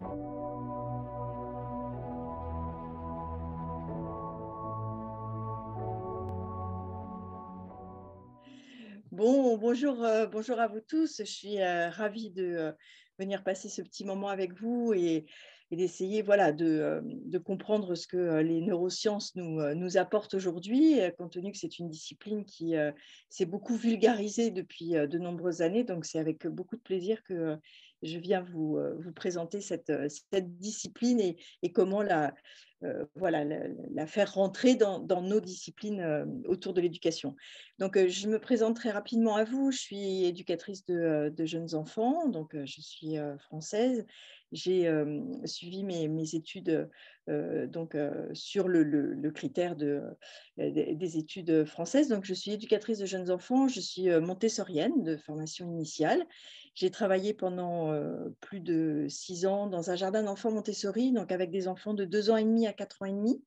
Bon, bonjour, bonjour à vous tous. Je suis ravie de venir passer ce petit moment avec vous et d'essayer voilà, de comprendre ce que les neurosciences nous apportent aujourd'hui, compte tenu que c'est une discipline qui s'est beaucoup vulgarisée depuis de nombreuses années. Donc, c'est avec beaucoup de plaisir que je viens vous présenter cette discipline et comment voilà, la faire rentrer dans nos disciplines autour de l'éducation. Donc, je me présente très rapidement à vous. Je suis éducatrice de jeunes enfants, donc je suis française. J'ai suivi mes études donc, sur le critère des études françaises. Donc, je suis éducatrice de jeunes enfants. Je suis montessorienne de formation initiale. J'ai travaillé pendant plus de 6 ans dans un jardin d'enfants Montessori, donc avec des enfants de 2 ans et demi à 4 ans et demi.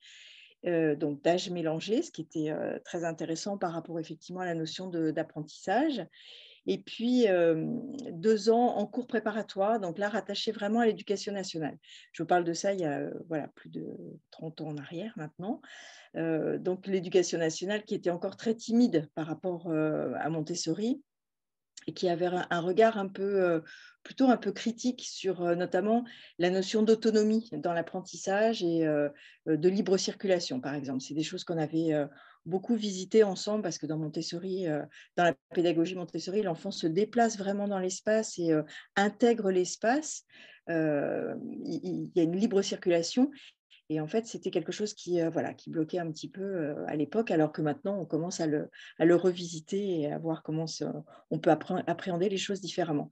Donc d'âge mélangé, ce qui était très intéressant par rapport effectivement à la notion d'apprentissage. Et puis 2 ans en cours préparatoire, donc là rattaché vraiment à l'éducation nationale. Je vous parle de ça il y a voilà, plus de 30 ans en arrière maintenant. Donc l'éducation nationale qui était encore très timide par rapport à Montessori et qui avait un regard un peu, plutôt un peu critique sur notamment la notion d'autonomie dans l'apprentissage et de libre circulation, par exemple. C'est des choses qu'on avait beaucoup visitées ensemble parce que dans Montessori, dans la pédagogie Montessori, l'enfant se déplace vraiment dans l'espace et intègre l'espace. Il y a une libre circulation et en fait, c'était quelque chose voilà, qui bloquait un petit peu à l'époque, alors que maintenant, on commence à le revisiter et à voir comment on peut appréhender les choses différemment.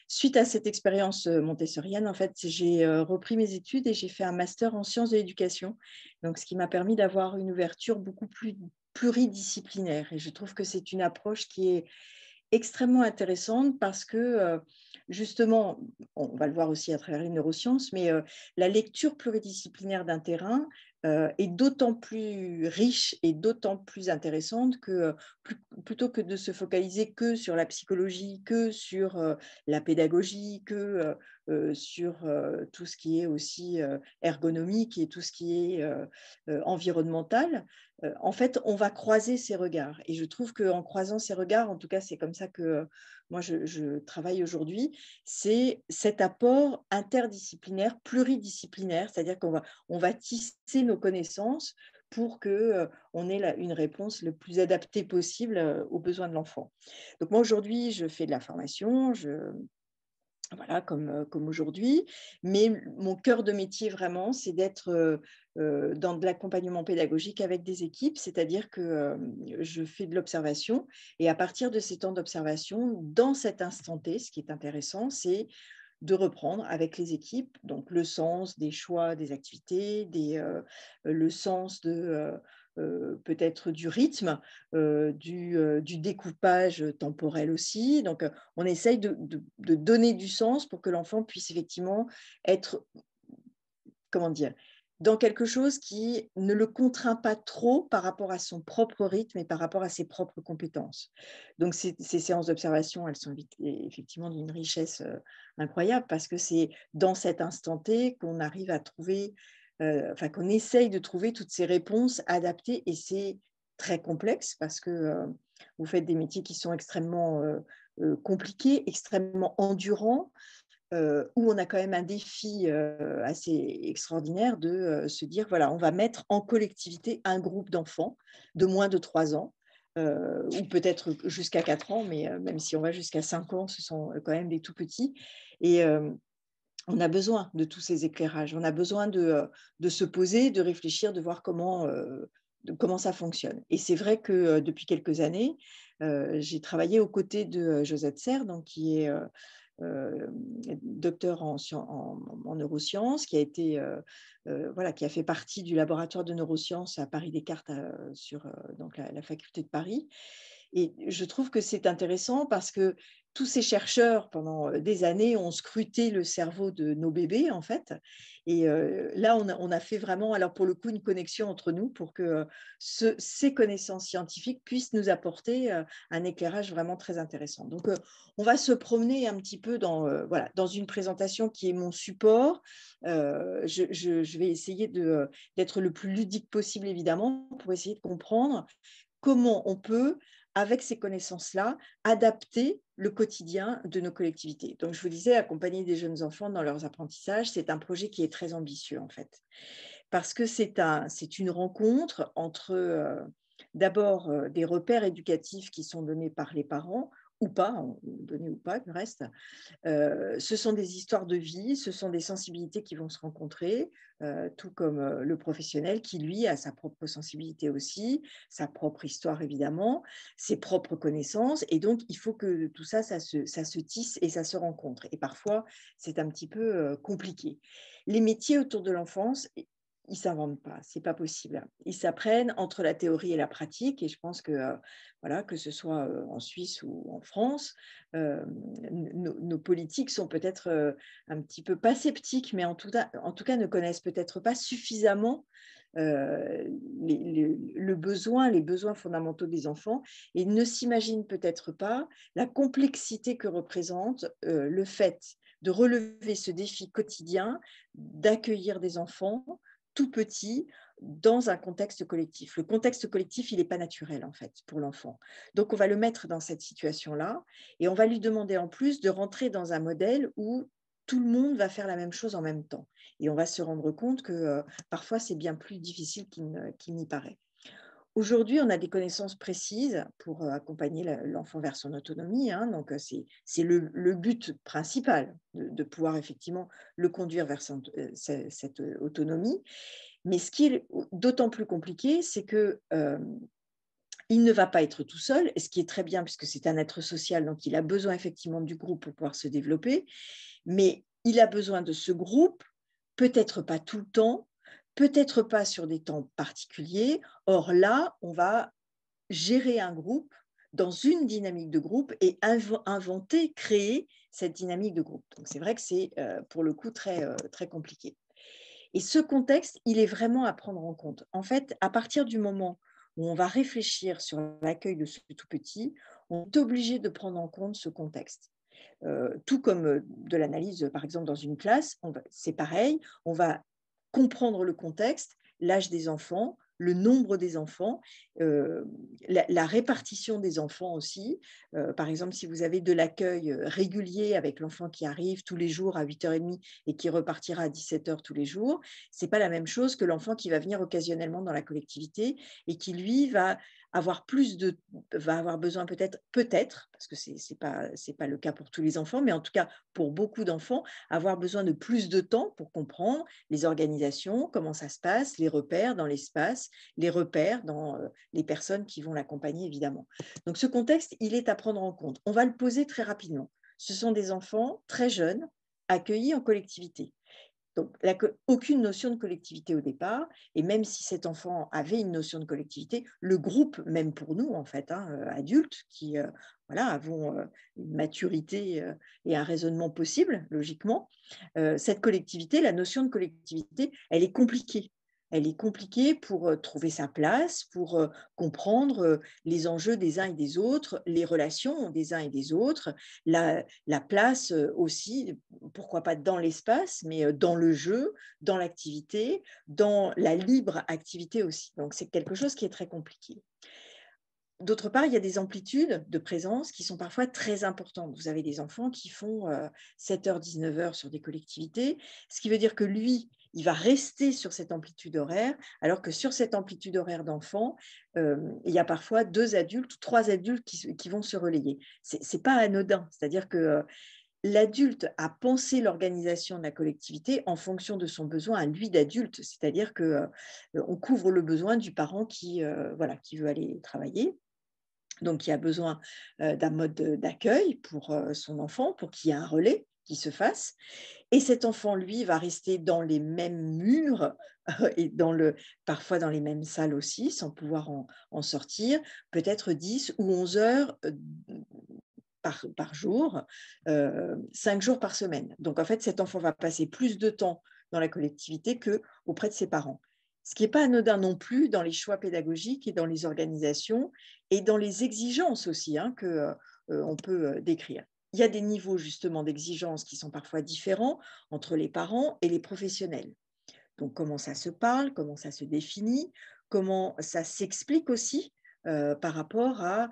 Suite à cette expérience montessorienne, en fait, j'ai repris mes études et j'ai fait un master en sciences de l'éducation, donc ce qui m'a permis d'avoir une ouverture beaucoup plus pluridisciplinaire. Et je trouve que c'est une approche qui est extrêmement intéressante parce que, justement, on va le voir aussi à travers les neurosciences, mais la lecture pluridisciplinaire d'un terrain est d'autant plus riche et d'autant plus intéressante que, plutôt que de se focaliser que sur la psychologie, que sur la pédagogie, que sur tout ce qui est aussi ergonomique et tout ce qui est environnemental, en fait, on va croiser ces regards. Et je trouve qu'en croisant ces regards, en tout cas, c'est comme ça que moi, je travaille aujourd'hui, c'est cet apport interdisciplinaire, pluridisciplinaire, c'est-à-dire qu'on va tisser nos connaissances pour qu'on ait une réponse le plus adaptée possible aux besoins de l'enfant. Donc moi, aujourd'hui, je fais de la formation, voilà, comme aujourd'hui. Mais mon cœur de métier, vraiment, c'est d'être dans de l'accompagnement pédagogique avec des équipes, c'est-à-dire que je fais de l'observation et à partir de ces temps d'observation, dans cet instant T, ce qui est intéressant, c'est de reprendre avec les équipes donc le sens des choix des activités, le sens peut-être du rythme, du découpage temporel aussi. Donc, on essaye de donner du sens pour que l'enfant puisse effectivement être, comment dire, dans quelque chose qui ne le contraint pas trop par rapport à son propre rythme et par rapport à ses propres compétences. Donc, ces séances d'observation, elles sont effectivement d'une richesse incroyable parce que c'est dans cet instant T qu'on arrive à trouver, enfin qu'on essaye de trouver toutes ces réponses adaptées et c'est très complexe parce que vous faites des métiers qui sont extrêmement compliqués, extrêmement endurants, où on a quand même un défi assez extraordinaire de se dire, voilà, on va mettre en collectivité un groupe d'enfants de moins de 3 ans, ou peut-être jusqu'à 4 ans, mais même si on va jusqu'à 5 ans, ce sont quand même des tout petits. Et on a besoin de tous ces éclairages, on a besoin de se poser, de réfléchir, de voir comment ça fonctionne. Et c'est vrai que depuis quelques années, j'ai travaillé aux côtés de Josette Serre, donc, qui est docteur en neurosciences, voilà, qui a fait partie du laboratoire de neurosciences à Paris Descartes sur donc la faculté de Paris. Et je trouve que c'est intéressant parce que tous ces chercheurs, pendant des années, ont scruté le cerveau de nos bébés, en fait. Et là, on a fait vraiment, alors pour le coup, une connexion entre nous pour que ces connaissances scientifiques puissent nous apporter un éclairage vraiment très intéressant. Donc, on va se promener un petit peu voilà, dans une présentation qui est mon support. Je vais essayer d'être le plus ludique possible, évidemment, pour essayer de comprendre comment on peut, avec ces connaissances-là, adapter le quotidien de nos collectivités. Donc, je vous disais, accompagner des jeunes enfants dans leurs apprentissages, c'est un projet qui est très ambitieux, en fait, parce que c'est une rencontre entre, d'abord, des repères éducatifs qui sont donnés par les parents, ou pas, donnés ou pas, du reste, ce sont des histoires de vie, ce sont des sensibilités qui vont se rencontrer, tout comme le professionnel qui, lui, a sa propre sensibilité aussi, sa propre histoire évidemment, ses propres connaissances. Et donc, il faut que tout ça, ça se tisse et ça se rencontre. Et parfois, c'est un petit peu compliqué. Les métiers autour de l'enfance, ils ne s'inventent pas, c'est pas possible. Ils s'apprennent entre la théorie et la pratique. Et je pense que, voilà, que ce soit en Suisse ou en France, nos politiques sont peut-être un petit peu pas sceptiques, mais en tout cas ne connaissent peut-être pas suffisamment les besoins fondamentaux des enfants et ne s'imaginent peut-être pas la complexité que représente le fait de relever ce défi quotidien d'accueillir des enfants tout petits dans un contexte collectif. Le contexte collectif, il n'est pas naturel en fait pour l'enfant. Donc on va le mettre dans cette situation-là et on va lui demander en plus de rentrer dans un modèle où tout le monde va faire la même chose en même temps. Et on va se rendre compte que parfois c'est bien plus difficile qu'il n'y paraît. Aujourd'hui, on a des connaissances précises pour accompagner l'enfant vers son autonomie. Hein, donc, c'est le but principal de pouvoir effectivement le conduire vers cette autonomie. Mais ce qui est d'autant plus compliqué, c'est que il ne va pas être tout seul, et ce qui est très bien puisque c'est un être social, donc il a besoin effectivement du groupe pour pouvoir se développer, mais il a besoin de ce groupe, peut-être pas tout le temps, peut-être pas sur des temps particuliers. Or là, on va gérer un groupe dans une dynamique de groupe et inventer, créer cette dynamique de groupe. Donc c'est vrai que c'est pour le coup très compliqué. Et ce contexte, il est vraiment à prendre en compte. En fait, à partir du moment où on va réfléchir sur l'accueil de ce tout petit, on est obligé de prendre en compte ce contexte. Tout comme de l'analyse, par exemple, dans une classe, c'est pareil, on va comprendre le contexte, l'âge des enfants, le nombre des enfants, la répartition des enfants aussi. Par exemple, si vous avez de l'accueil régulier avec l'enfant qui arrive tous les jours à 8h30 et qui repartira à 17h tous les jours, ce n'est pas la même chose que l'enfant qui va venir occasionnellement dans la collectivité et qui, lui, va avoir besoin peut-être, parce que ce n'est pas le cas pour tous les enfants, mais en tout cas pour beaucoup d'enfants, avoir besoin de plus de temps pour comprendre les organisations, comment ça se passe, les repères dans l'espace, les repères dans les personnes qui vont l'accompagner, évidemment. Donc ce contexte, il est à prendre en compte. On va le poser très rapidement. Ce sont des enfants très jeunes, accueillis en collectivité. Donc, aucune notion de collectivité au départ, et même si cet enfant avait une notion de collectivité, le groupe, même pour nous, en fait, adultes, qui voilà, avons une maturité et un raisonnement possible, logiquement, cette collectivité, la notion de collectivité, elle est compliquée. Elle est compliquée pour trouver sa place, pour comprendre les enjeux des uns et des autres, les relations des uns et des autres, la place aussi, pourquoi pas dans l'espace, mais dans le jeu, dans l'activité, dans la libre activité aussi. Donc, c'est quelque chose qui est très compliqué. D'autre part, il y a des amplitudes de présence qui sont parfois très importantes. Vous avez des enfants qui font 7h, 19h sur des collectivités, ce qui veut dire que lui, il va rester sur cette amplitude horaire, alors que sur cette amplitude horaire d'enfants, il y a parfois 2 adultes ou 3 adultes qui vont se relayer. Ce n'est pas anodin, c'est-à-dire que l'adulte a pensé l'organisation de la collectivité en fonction de son besoin à lui d'adulte, c'est-à-dire qu'on couvre le besoin du parent qui veut aller travailler. Donc, il a besoin d'un mode d'accueil pour son enfant, pour qu'il y ait un relais qui se fasse. Et cet enfant, lui, va rester dans les mêmes murs et parfois dans les mêmes salles aussi, sans pouvoir en sortir, peut-être 10 ou 11 heures par jour, 5 jours par semaine. Donc, en fait, cet enfant va passer plus de temps dans la collectivité qu'auprès de ses parents. Ce qui n'est pas anodin non plus dans les choix pédagogiques et dans les organisations et dans les exigences aussi qu'on peut décrire. Il y a des niveaux justement d'exigence qui sont parfois différents entre les parents et les professionnels. Donc, comment ça se parle, comment ça se définit, comment ça s'explique aussi par rapport à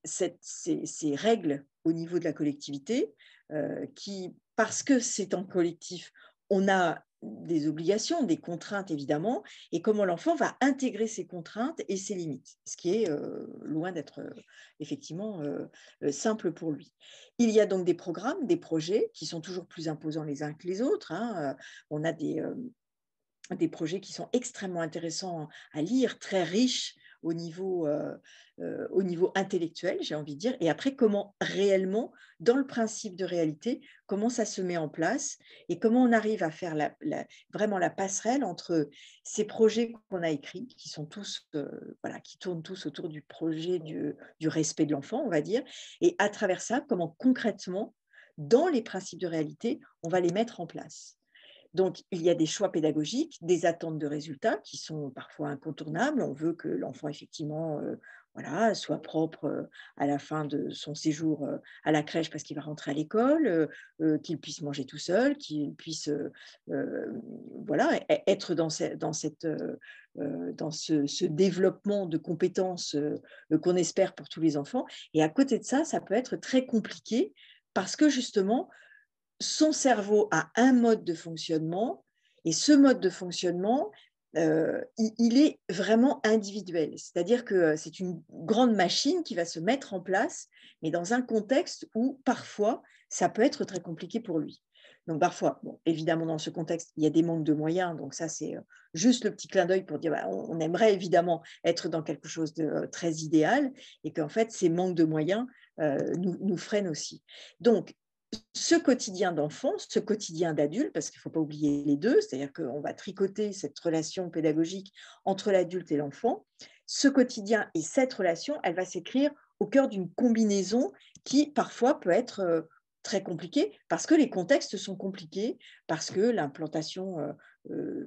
ces règles au niveau de la collectivité qui, parce que c'est en collectif, on a des obligations, des contraintes évidemment, et comment l'enfant va intégrer ces contraintes et ses limites, ce qui est loin d'être effectivement simple pour lui. Il y a donc des programmes, des projets qui sont toujours plus imposants les uns que les autres. On a des projets qui sont extrêmement intéressants à lire, très riches au niveau intellectuel, j'ai envie de dire, et après comment réellement, dans le principe de réalité, comment ça se met en place et comment on arrive à faire vraiment la passerelle entre ces projets qu'on a écrits, qui sont tous, voilà, qui tournent tous autour du projet du respect de l'enfant, on va dire, et à travers ça, comment concrètement, dans les principes de réalité, on va les mettre en place. Donc, il y a des choix pédagogiques, des attentes de résultats qui sont parfois incontournables. On veut que l'enfant, effectivement, voilà, soit propre à la fin de son séjour à la crèche parce qu'il va rentrer à l'école, qu'il puisse manger tout seul, qu'il puisse voilà, être dans ce développement de compétences qu'on espère pour tous les enfants. Et à côté de ça, ça peut être très compliqué parce que justement, son cerveau a un mode de fonctionnement et ce mode de fonctionnement, il est vraiment individuel. C'est-à-dire que c'est une grande machine qui va se mettre en place, mais dans un contexte où parfois, ça peut être très compliqué pour lui. Donc parfois, bon, évidemment, dans ce contexte, il y a des manques de moyens. Donc ça, c'est juste le petit clin d'œil pour dire on aimerait évidemment être dans quelque chose de très idéal et qu'en fait, ces manques de moyens nous freinent aussi. Donc, ce quotidien d'enfant, ce quotidien d'adulte, parce qu'il ne faut pas oublier les deux, c'est-à-dire qu'on va tricoter cette relation pédagogique entre l'adulte et l'enfant, ce quotidien et cette relation, elle va s'écrire au cœur d'une combinaison qui parfois peut être très compliquée parce que les contextes sont compliqués, parce que l'implantation,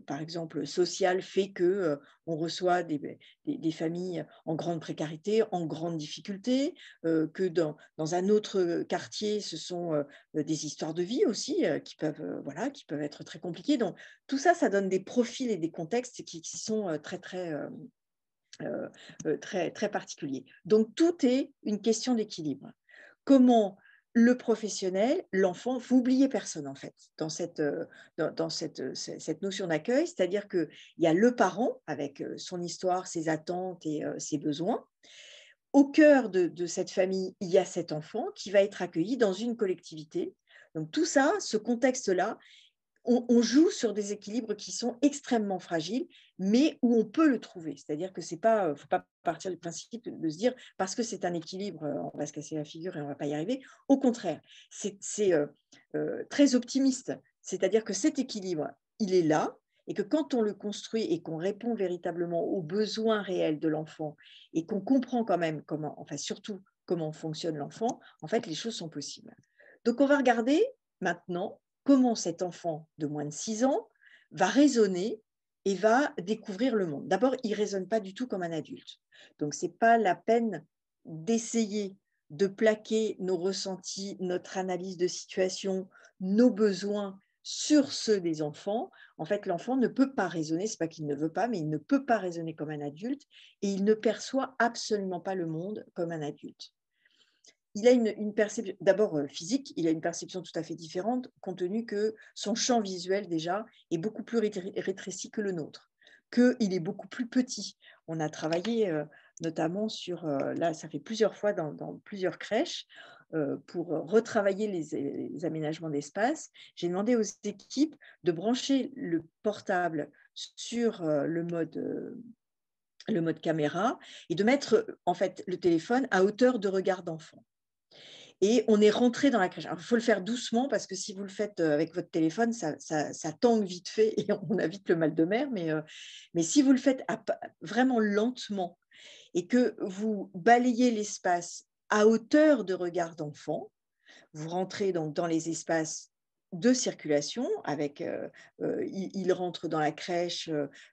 par exemple, sociale fait qu'on reçoit des familles en grande précarité, en grande difficulté, que dans un autre quartier, ce sont des histoires de vie aussi voilà, qui peuvent être très compliquées. Donc, tout ça, ça donne des profils et des contextes qui sont très particuliers. Donc, tout est une question d'équilibre. Comment le professionnel, l'enfant, vous n'oubliez personne en fait dans cette notion d'accueil, c'est-à-dire qu'il y a le parent avec son histoire, ses attentes et ses besoins. Au cœur de cette famille, il y a cet enfant qui va être accueilli dans une collectivité. Donc tout ça, ce contexte-là, on joue sur des équilibres qui sont extrêmement fragiles, mais où on peut le trouver. C'est-à-dire que c'est pas, faut pas partir du principe de se dire parce que c'est un équilibre, on va se casser la figure et on ne va pas y arriver. Au contraire, c'est très optimiste. C'est-à-dire que cet équilibre, il est là et que quand on le construit et qu'on répond véritablement aux besoins réels de l'enfant et qu'on comprend quand même comment, enfin surtout comment fonctionne l'enfant, en fait, les choses sont possibles. Donc, on va regarder maintenant comment cet enfant de moins de 6 ans va raisonner et va découvrir le monde. D'abord, il ne raisonne pas du tout comme un adulte. Donc, ce n'est pas la peine d'essayer de plaquer nos ressentis, notre analyse de situation, nos besoins sur ceux des enfants. En fait, l'enfant ne peut pas raisonner, ce n'est pas qu'il ne veut pas, mais il ne peut pas raisonner comme un adulte et il ne perçoit absolument pas le monde comme un adulte. Il a une perception, d'abord physique, il a une perception tout à fait différente, compte tenu que son champ visuel, déjà, est beaucoup plus rétréci que le nôtre, qu'il est beaucoup plus petit. On a travaillé notamment sur, là, ça fait plusieurs fois dans plusieurs crèches, pour retravailler les aménagements d'espace. J'ai demandé aux équipes de brancher le portable sur le mode caméra et de mettre en fait le téléphone à hauteur de regard d'enfant. Et on est rentré dans la crèche. Il faut le faire doucement parce que si vous le faites avec votre téléphone, ça tangue vite fait et on a vite le mal de mer. Mais si vous le faites vraiment lentement et que vous balayez l'espace à hauteur de regard d'enfant. Vous rentrez donc dans les espaces de circulation avec, il rentre dans la crèche,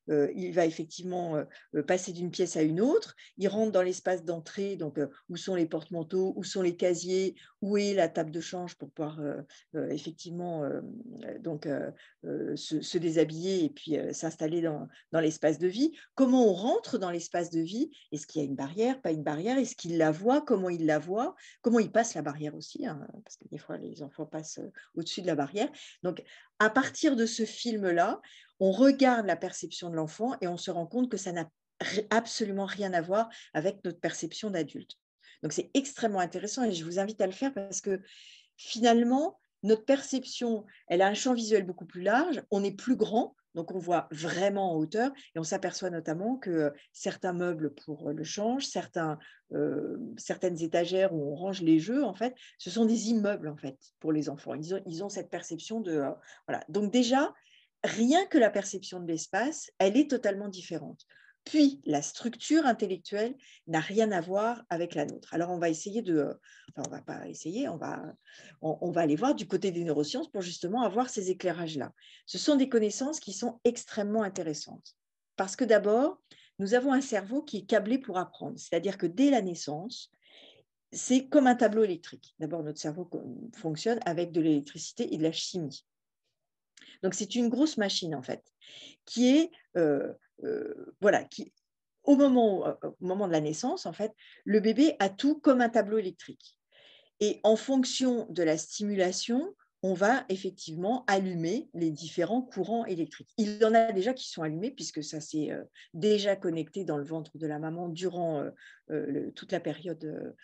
il va effectivement, passer d'une pièce à une autre. Il rentre dans l'espace d'entrée, donc où sont les porte-manteaux, où sont les casiers, où est la table de change pour pouvoir, effectivement, donc se déshabiller et puis, s'installer dans l'espace de vie. Comment on rentre dans l'espace de vie? Est-ce qu'il y a une barrière, pas une barrière? Est-ce qu'il la voit? Comment il la voit? Comment il passe la barrière aussi, hein, parce que des fois les enfants passent au-dessus de la barrière. Donc, à partir de ce film-là, on regarde la perception de l'enfant et on se rend compte que ça n'a absolument rien à voir avec notre perception d'adulte. Donc, c'est extrêmement intéressant et je vous invite à le faire parce que finalement, notre perception, elle a un champ visuel beaucoup plus large, on est plus grand, donc on voit vraiment en hauteur et on s'aperçoit notamment que certains meubles pour le change, certaines étagères où on range les jeux, en fait, ce sont des immeubles en fait pour les enfants. Ils ont cette perception de voilà. Donc déjà, rien que la perception de l'espace, elle est totalement différente. Puis la structure intellectuelle n'a rien à voir avec la nôtre. Alors on va essayer enfin on va pas essayer, on va aller voir du côté des neurosciences pour justement avoir ces éclairages-là. Ce sont des connaissances qui sont extrêmement intéressantes. Parce que d'abord, nous avons un cerveau qui est câblé pour apprendre. C'est-à-dire que dès la naissance, c'est comme un tableau électrique. D'abord, notre cerveau fonctionne avec de l'électricité et de la chimie. Donc, c'est une grosse machine, en fait, qui est, voilà, au moment de la naissance, en fait, le bébé a tout comme un tableau électrique. Et en fonction de la stimulation, on va effectivement allumer les différents courants électriques. Il y en a déjà qui sont allumés puisque ça s'est déjà connecté dans le ventre de la maman durant toute la période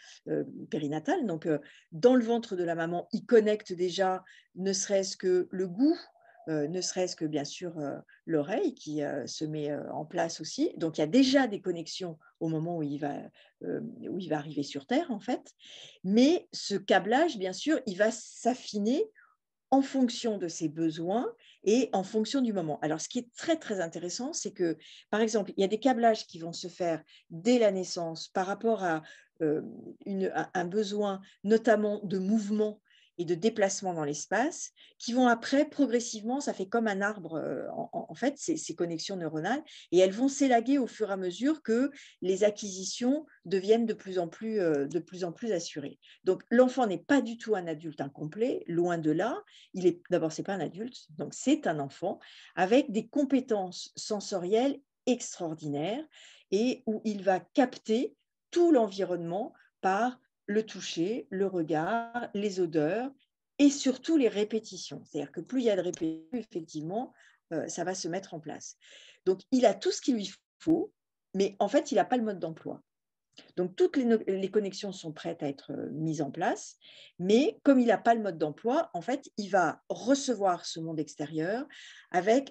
périnatale. Donc, dans le ventre de la maman, il connecte déjà ne serait-ce que le goût, ne serait-ce que bien sûr l'oreille qui se met en place aussi. Donc il y a déjà des connexions au moment où il va arriver sur Terre en fait. Mais ce câblage, bien sûr, il va s'affiner en fonction de ses besoins et en fonction du moment. Alors, ce qui est très, très intéressant, c'est que, par exemple, il y a des câblages qui vont se faire dès la naissance par rapport à un besoin, notamment de mouvement et de déplacement dans l'espace, qui vont après, progressivement, ça fait comme un arbre, en fait, ces connexions neuronales, et elles vont s'élaguer au fur et à mesure que les acquisitions deviennent de plus en plus assurées. Donc, l'enfant n'est pas du tout un adulte incomplet, loin de là. D'abord, ce n'est pas un adulte, donc c'est un enfant avec des compétences sensorielles extraordinaires et où il va capter tout l'environnement par le toucher, le regard, les odeurs et surtout les répétitions. C'est-à-dire que plus il y a de répétitions, effectivement, ça va se mettre en place. Donc, il a tout ce qu'il lui faut, mais en fait, il n'a pas le mode d'emploi. Donc, toutes les connexions sont prêtes à être mises en place, mais comme il n'a pas le mode d'emploi, en fait, il va recevoir ce monde extérieur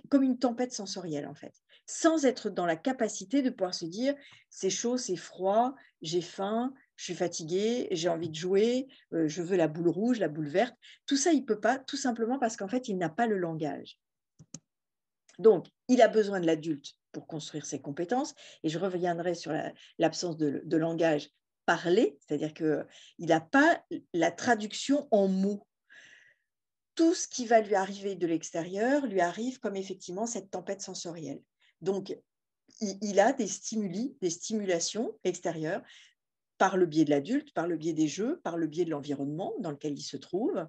comme une tempête sensorielle, en fait, sans être dans la capacité de pouvoir se dire c'est chaud, c'est froid, j'ai faim, je suis fatiguée, j'ai envie de jouer, je veux la boule rouge, la boule verte. Tout ça, il ne peut pas, tout simplement parce qu'en fait, il n'a pas le langage. Donc, il a besoin de l'adulte pour construire ses compétences. Et je reviendrai sur l'absence de langage parlé, c'est-à-dire qu'il n'a pas la traduction en mots. Tout ce qui va lui arriver de l'extérieur lui arrive comme effectivement cette tempête sensorielle. Donc, il a des stimuli, des stimulations extérieures par le biais de l'adulte, par le biais des jeux, par le biais de l'environnement dans lequel il se trouve.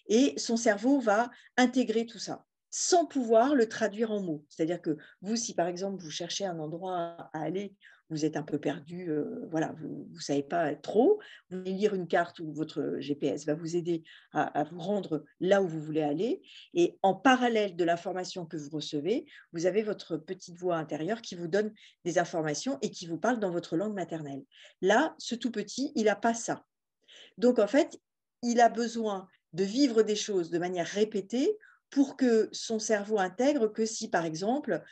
Et son cerveau va intégrer tout ça sans pouvoir le traduire en mots. C'est-à-dire que vous, si par exemple vous cherchez un endroit à aller, vous êtes un peu perdu, voilà, vous ne savez pas trop, vous allez lire une carte ou votre GPS va vous aider à vous rendre là où vous voulez aller. Et en parallèle de l'information que vous recevez, vous avez votre petite voix intérieure qui vous donne des informations et qui vous parle dans votre langue maternelle. Là, ce tout petit, il n'a pas ça. Donc, en fait, il a besoin de vivre des choses de manière répétée pour que son cerveau intègre que si, par exemple,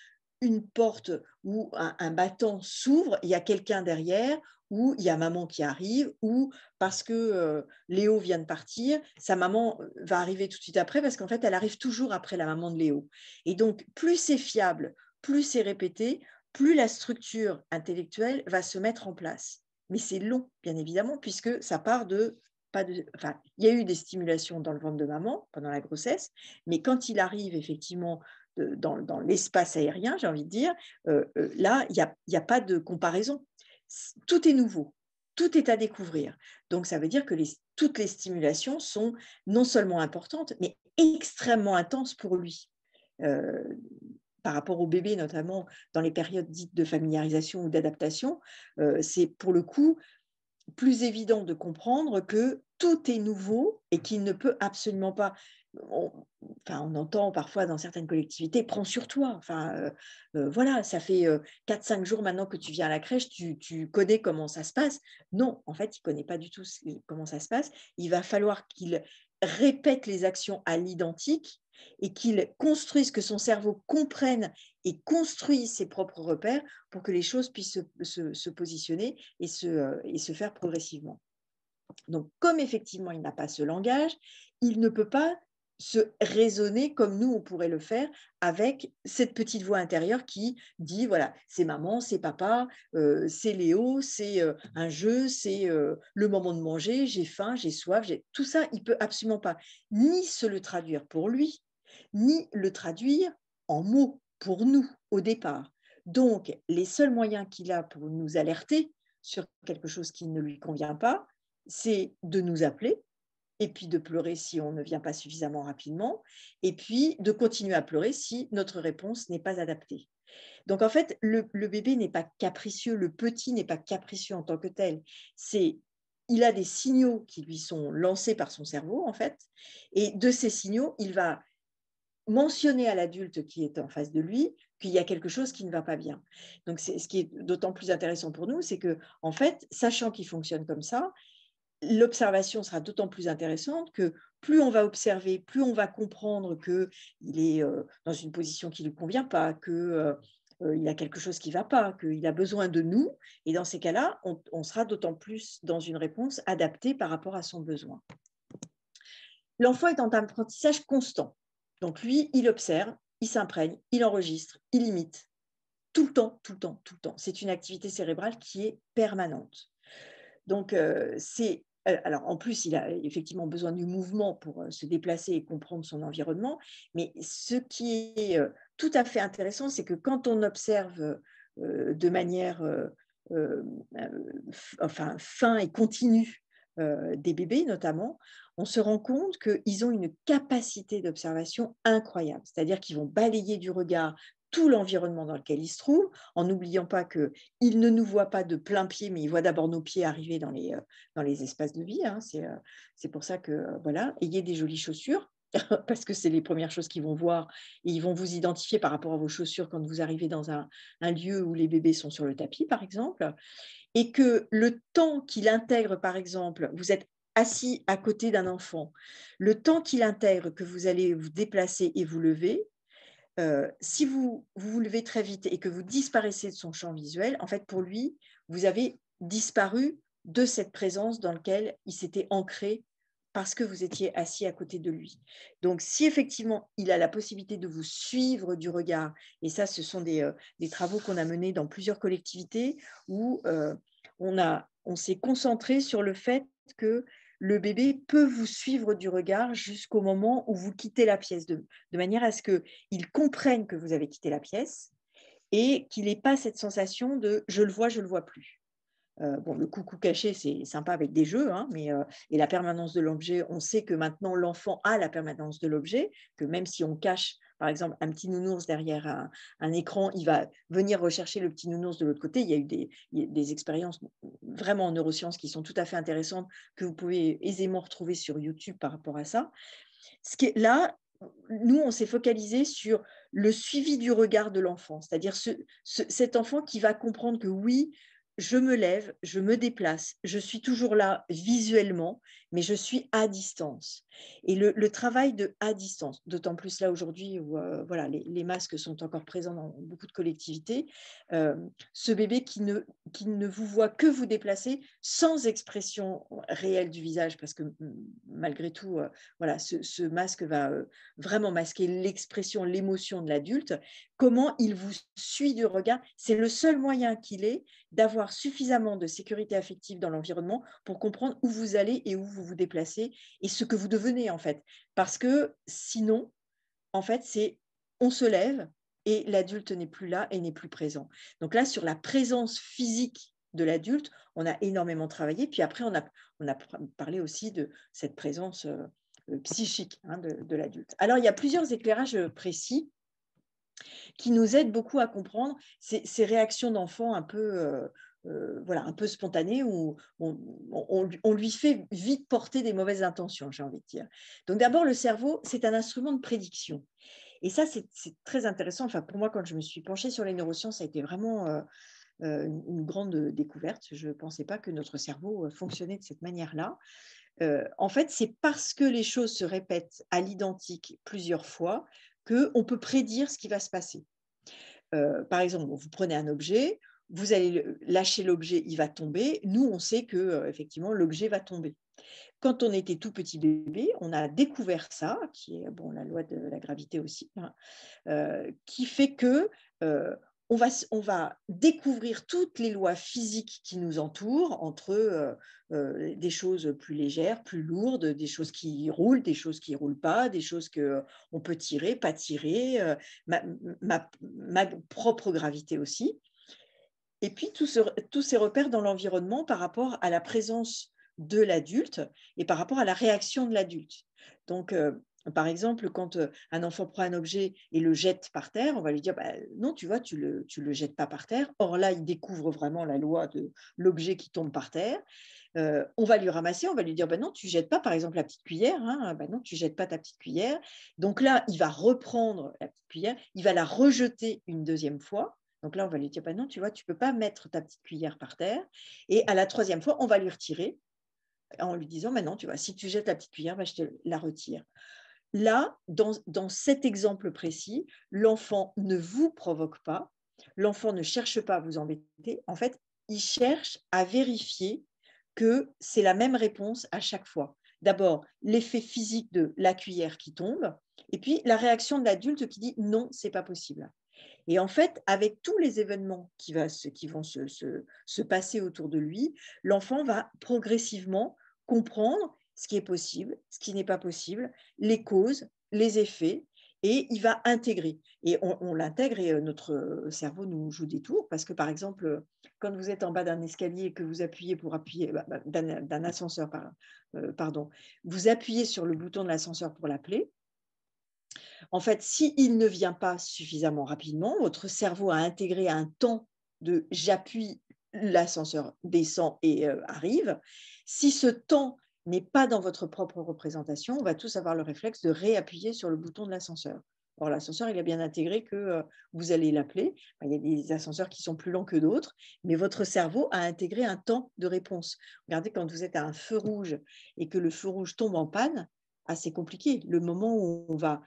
une porte ou un battant s'ouvre, il y a quelqu'un derrière, ou il y a maman qui arrive, ou parce que Léo vient de partir, sa maman va arriver tout de suite après, parce qu'en fait, elle arrive toujours après la maman de Léo. Et donc, plus c'est fiable, plus c'est répété, plus la structure intellectuelle va se mettre en place. mais c'est long, bien évidemment, puisque ça part de… Enfin, il y a eu des stimulations dans le ventre de maman pendant la grossesse, mais quand il arrive effectivement dans l'espace aérien, j'ai envie de dire, là, il y a pas de comparaison. Tout est nouveau, tout est à découvrir. Donc, ça veut dire que toutes les stimulations sont non seulement importantes, mais extrêmement intenses pour lui. Par rapport au bébé, notamment dans les périodes dites de familiarisation ou d'adaptation, c'est pour le coup plus évident de comprendre que tout est nouveau et qu'il ne peut absolument pas… on entend parfois dans certaines collectivités, prends sur toi. Voilà, ça fait 4-5 jours maintenant que tu viens à la crèche, tu connais comment ça se passe. Non, en fait, il ne connaît pas du tout comment ça se passe. Il va falloir qu'il répète les actions à l'identique et qu'il construise, que son cerveau comprenne et construise ses propres repères pour que les choses puissent se positionner et se faire progressivement. Donc, comme effectivement, il n'a pas ce langage, il ne peut pas se raisonner comme nous, on pourrait le faire avec cette petite voix intérieure qui dit, voilà, c'est maman, c'est papa, c'est Léo, c'est un jeu, c'est le moment de manger, j'ai faim, j'ai soif, tout ça, il ne peut absolument pas ni se le traduire pour lui, ni le traduire en mots pour nous au départ. Donc, les seuls moyens qu'il a pour nous alerter sur quelque chose qui ne lui convient pas, c'est de nous appeler, et puis de pleurer si on ne vient pas suffisamment rapidement, et puis de continuer à pleurer si notre réponse n'est pas adaptée. Donc en fait, le bébé n'est pas capricieux, le petit n'est pas capricieux en tant que tel. Il a des signaux qui lui sont lancés par son cerveau, en fait, et de ces signaux, il va mentionner à l'adulte qui est en face de lui qu'il y a quelque chose qui ne va pas bien. Donc ce qui est d'autant plus intéressant pour nous, c'est que en fait, sachant qu'il fonctionne comme ça, l'observation sera d'autant plus intéressante que plus on va observer, plus on va comprendre qu'il est dans une position qui ne lui convient pas, qu'il a quelque chose qui ne va pas, qu'il a besoin de nous. Et dans ces cas-là, on sera d'autant plus dans une réponse adaptée par rapport à son besoin. L'enfant est en apprentissage constant. Donc lui, il observe, il s'imprègne, il enregistre, il imite. Tout le temps, tout le temps, tout le temps. C'est une activité cérébrale qui est permanente. Donc, alors, en plus, il a effectivement besoin du mouvement pour se déplacer et comprendre son environnement. Mais ce qui est tout à fait intéressant, c'est que quand on observe de manière fin et continue des bébés, notamment, on se rend compte qu'ils ont une capacité d'observation incroyable. C'est-à-dire qu'ils vont balayer du regard tout l'environnement dans lequel ils se trouvent, en n'oubliant pas qu'ils ne nous voient pas de plein pied, mais ils voient d'abord nos pieds arriver dans les espaces de vie. Hein. C'est pour ça que, voilà, ayez des jolies chaussures, parce que c'est les premières choses qu'ils vont voir, et ils vont vous identifier par rapport à vos chaussures quand vous arrivez dans un lieu où les bébés sont sur le tapis, par exemple, et que le temps qu'il intègre, par exemple, vous êtes assis à côté d'un enfant, le temps qu'il intègre que vous allez vous déplacer et vous lever, si vous vous levez très vite et que vous disparaissez de son champ visuel, en fait, pour lui, vous avez disparu de cette présence dans laquelle il s'était ancré parce que vous étiez assis à côté de lui. Donc, si effectivement, il a la possibilité de vous suivre du regard, et ça, ce sont des travaux qu'on a menés dans plusieurs collectivités où on s'est concentré sur le fait que le bébé peut vous suivre du regard jusqu'au moment où vous quittez la pièce, de manière à ce qu'il comprenne que vous avez quitté la pièce et qu'il n'ait pas cette sensation de « je le vois plus ». Bon, le coucou caché, c'est sympa avec des jeux, hein, et la permanence de l'objet, on sait que maintenant l'enfant a la permanence de l'objet, que même si on cache, par exemple, un petit nounours derrière un écran, il va venir rechercher le petit nounours de l'autre côté. Il y a eu des expériences vraiment en neurosciences qui sont tout à fait intéressantes, que vous pouvez aisément retrouver sur YouTube par rapport à ça. Là, nous, on s'est focalisé sur le suivi du regard de l'enfant, c'est-à-dire cet enfant qui va comprendre que oui, je me lève, je me déplace, je suis toujours là visuellement, mais je suis à distance. Et le travail de à distance, d'autant plus là aujourd'hui où voilà, les masques sont encore présents dans beaucoup de collectivités, ce bébé qui ne vous voit que vous déplacer sans expression réelle du visage, parce que malgré tout, voilà, ce masque va vraiment masquer l'expression, l'émotion de l'adulte. Comment il vous suit du regard, c'est le seul moyen qu'il ait d'avoir avoir suffisamment de sécurité affective dans l'environnement pour comprendre où vous allez et où vous vous déplacez et ce que vous devenez en fait. Parce que sinon, en fait, c'est on se lève et l'adulte n'est plus là et n'est plus présent. Donc là, sur la présence physique de l'adulte, on a énormément travaillé. Puis après, on a parlé aussi de cette présence psychique de l'adulte. Alors, il y a plusieurs éclairages précis qui nous aident beaucoup à comprendre ces réactions d'enfants un peu, voilà, un peu spontanées où on lui fait vite porter des mauvaises intentions, j'ai envie de dire. Donc d'abord, le cerveau, c'est un instrument de prédiction. Et ça, c'est très intéressant. Enfin, pour moi, quand je me suis penchée sur les neurosciences, ça a été vraiment une grande découverte. Je ne pensais pas que notre cerveau fonctionnait de cette manière-là. En fait, c'est parce que les choses se répètent à l'identique plusieurs fois qu'on peut prédire ce qui va se passer. Par exemple, vous prenez un objet, vous allez lâcher l'objet, il va tomber. Nous, on sait que effectivement, l'objet va tomber. Quand on était tout petit bébé, on a découvert ça, qui est bon, la loi de la gravité aussi, qui fait que on va découvrir toutes les lois physiques qui nous entourent, entre des choses plus légères, plus lourdes, des choses qui roulent, des choses qui ne roulent pas, des choses qu'on peut tirer, pas tirer, ma propre gravité aussi. Et puis tous ces repères dans l'environnement par rapport à la présence de l'adulte et par rapport à la réaction de l'adulte. Donc, par exemple, quand un enfant prend un objet et le jette par terre, on va lui dire bah, non, tu vois, tu le jettes pas par terre. Or là, il découvre vraiment la loi de l'objet qui tombe par terre. On va lui ramasser, on va lui dire bah, non, tu jettes pas, par exemple, la petite cuillère. Bah, non, tu jettes pas ta petite cuillère. Donc là, il va reprendre la petite cuillère, il va la rejeter une deuxième fois. Donc là, on va lui dire bah, non, tu vois, tu peux pas mettre ta petite cuillère par terre. Et à la troisième fois, on va lui retirer en lui disant maintenant, tu vois, si tu jettes la petite cuillère, bah, je te la retire. Là, dans cet exemple précis, l'enfant ne vous provoque pas, l'enfant ne cherche pas à vous embêter. En fait, il cherche à vérifier que c'est la même réponse à chaque fois. D'abord, l'effet physique de la cuillère qui tombe, et puis la réaction de l'adulte qui dit non, c'est pas possible. Et en fait, avec tous les événements qui vont se passer autour de lui, l'enfant va progressivement comprendre ce qui est possible, ce qui n'est pas possible, les causes, les effets, et il va intégrer. Et on l'intègre et notre cerveau nous joue des tours parce que, par exemple, quand vous êtes en bas d'un escalier et que vous appuyez pour appuyer, d'un ascenseur, pardon, vous appuyez sur le bouton de l'ascenseur pour l'appeler. En fait, s'il ne vient pas suffisamment rapidement, votre cerveau a intégré un temps de j'appuie, l'ascenseur descend et arrive. Si ce temps n'est pas dans votre propre représentation, on va tous avoir le réflexe de réappuyer sur le bouton de l'ascenseur. Or, l'ascenseur, il a bien intégré que vous allez l'appeler. Il y a des ascenseurs qui sont plus lents que d'autres, mais votre cerveau a intégré un temps de réponse. Regardez, quand vous êtes à un feu rouge et que le feu rouge tombe en panne, c'est compliqué. Le moment où on va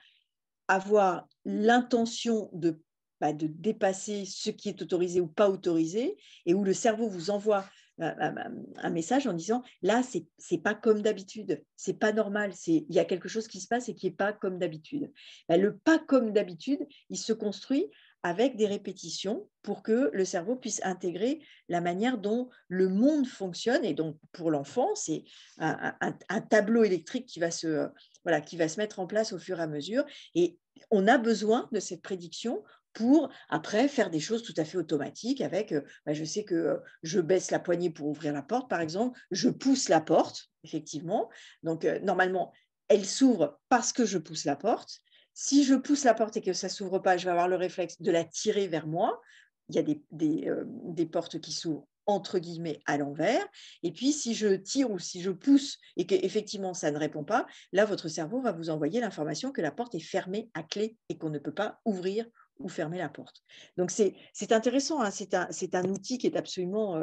avoir l'intention de dépasser ce qui est autorisé ou pas autorisé, et où le cerveau vous envoie un message en disant là, c'est pas comme d'habitude, c'est pas normal, il y a quelque chose qui se passe et qui est pas comme d'habitude. Le pas comme d'habitude, il se construit avec des répétitions pour que le cerveau puisse intégrer la manière dont le monde fonctionne. Et donc, pour l'enfant, c'est un tableau électrique qui va se mettre en place au fur et à mesure. Et on a besoin de cette prédiction pour après faire des choses tout à fait automatiques avec, je sais que je baisse la poignée pour ouvrir la porte, par exemple, je pousse la porte, effectivement. Donc, normalement, elle s'ouvre parce que je pousse la porte. Si je pousse la porte et que ça ne s'ouvre pas, je vais avoir le réflexe de la tirer vers moi. Il y a des portes qui s'ouvrent entre guillemets à l'envers. Et puis, si je tire ou si je pousse et qu'effectivement ça ne répond pas, là, votre cerveau va vous envoyer l'information que la porte est fermée à clé et qu'on ne peut pas ouvrir ou fermer la porte. Donc, c'est intéressant, hein, c'est un outil qui est absolument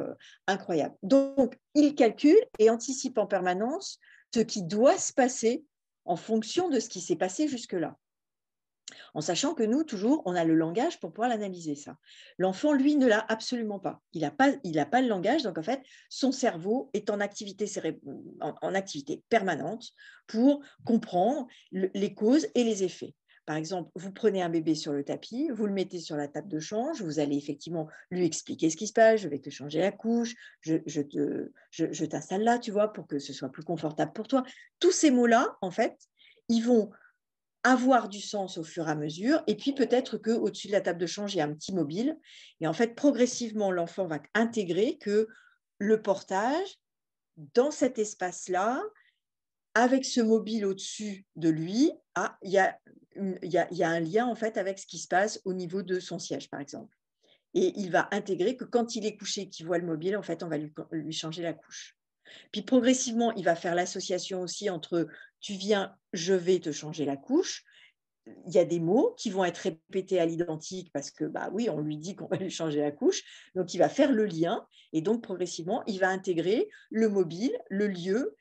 incroyable. Donc, il calcule et anticipe en permanence ce qui doit se passer en fonction de ce qui s'est passé jusque-là. En sachant que nous, toujours, on a le langage pour pouvoir l'analyser, ça. L'enfant, lui, ne l'a absolument pas. Il n'a pas le langage, donc en fait, son cerveau est en activité permanente pour comprendre les causes et les effets. par exemple, vous prenez un bébé sur le tapis, vous le mettez sur la table de change, vous allez effectivement lui expliquer ce qui se passe, je vais te changer la couche, je t'installe là, tu vois, pour que ce soit plus confortable pour toi. Tous ces mots-là, en fait, ils vont avoir du sens au fur et à mesure, et puis peut-être qu'au-dessus de la table de change, il y a un petit mobile, et en fait, progressivement, l'enfant va intégrer que le portage, dans cet espace-là, avec ce mobile au-dessus de lui, il y a un lien en fait avec ce qui se passe au niveau de son siège, par exemple. Et il va intégrer que quand il est couché, qu'il voit le mobile, en fait, on va lui changer la couche. Puis progressivement, il va faire l'association aussi entre tu viens, je vais te changer la couche. Il y a des mots qui vont être répétés à l'identique parce que, bah oui, on lui dit qu'on va lui changer la couche. Donc, il va faire le lien et donc progressivement, il va intégrer le mobile, le lieu,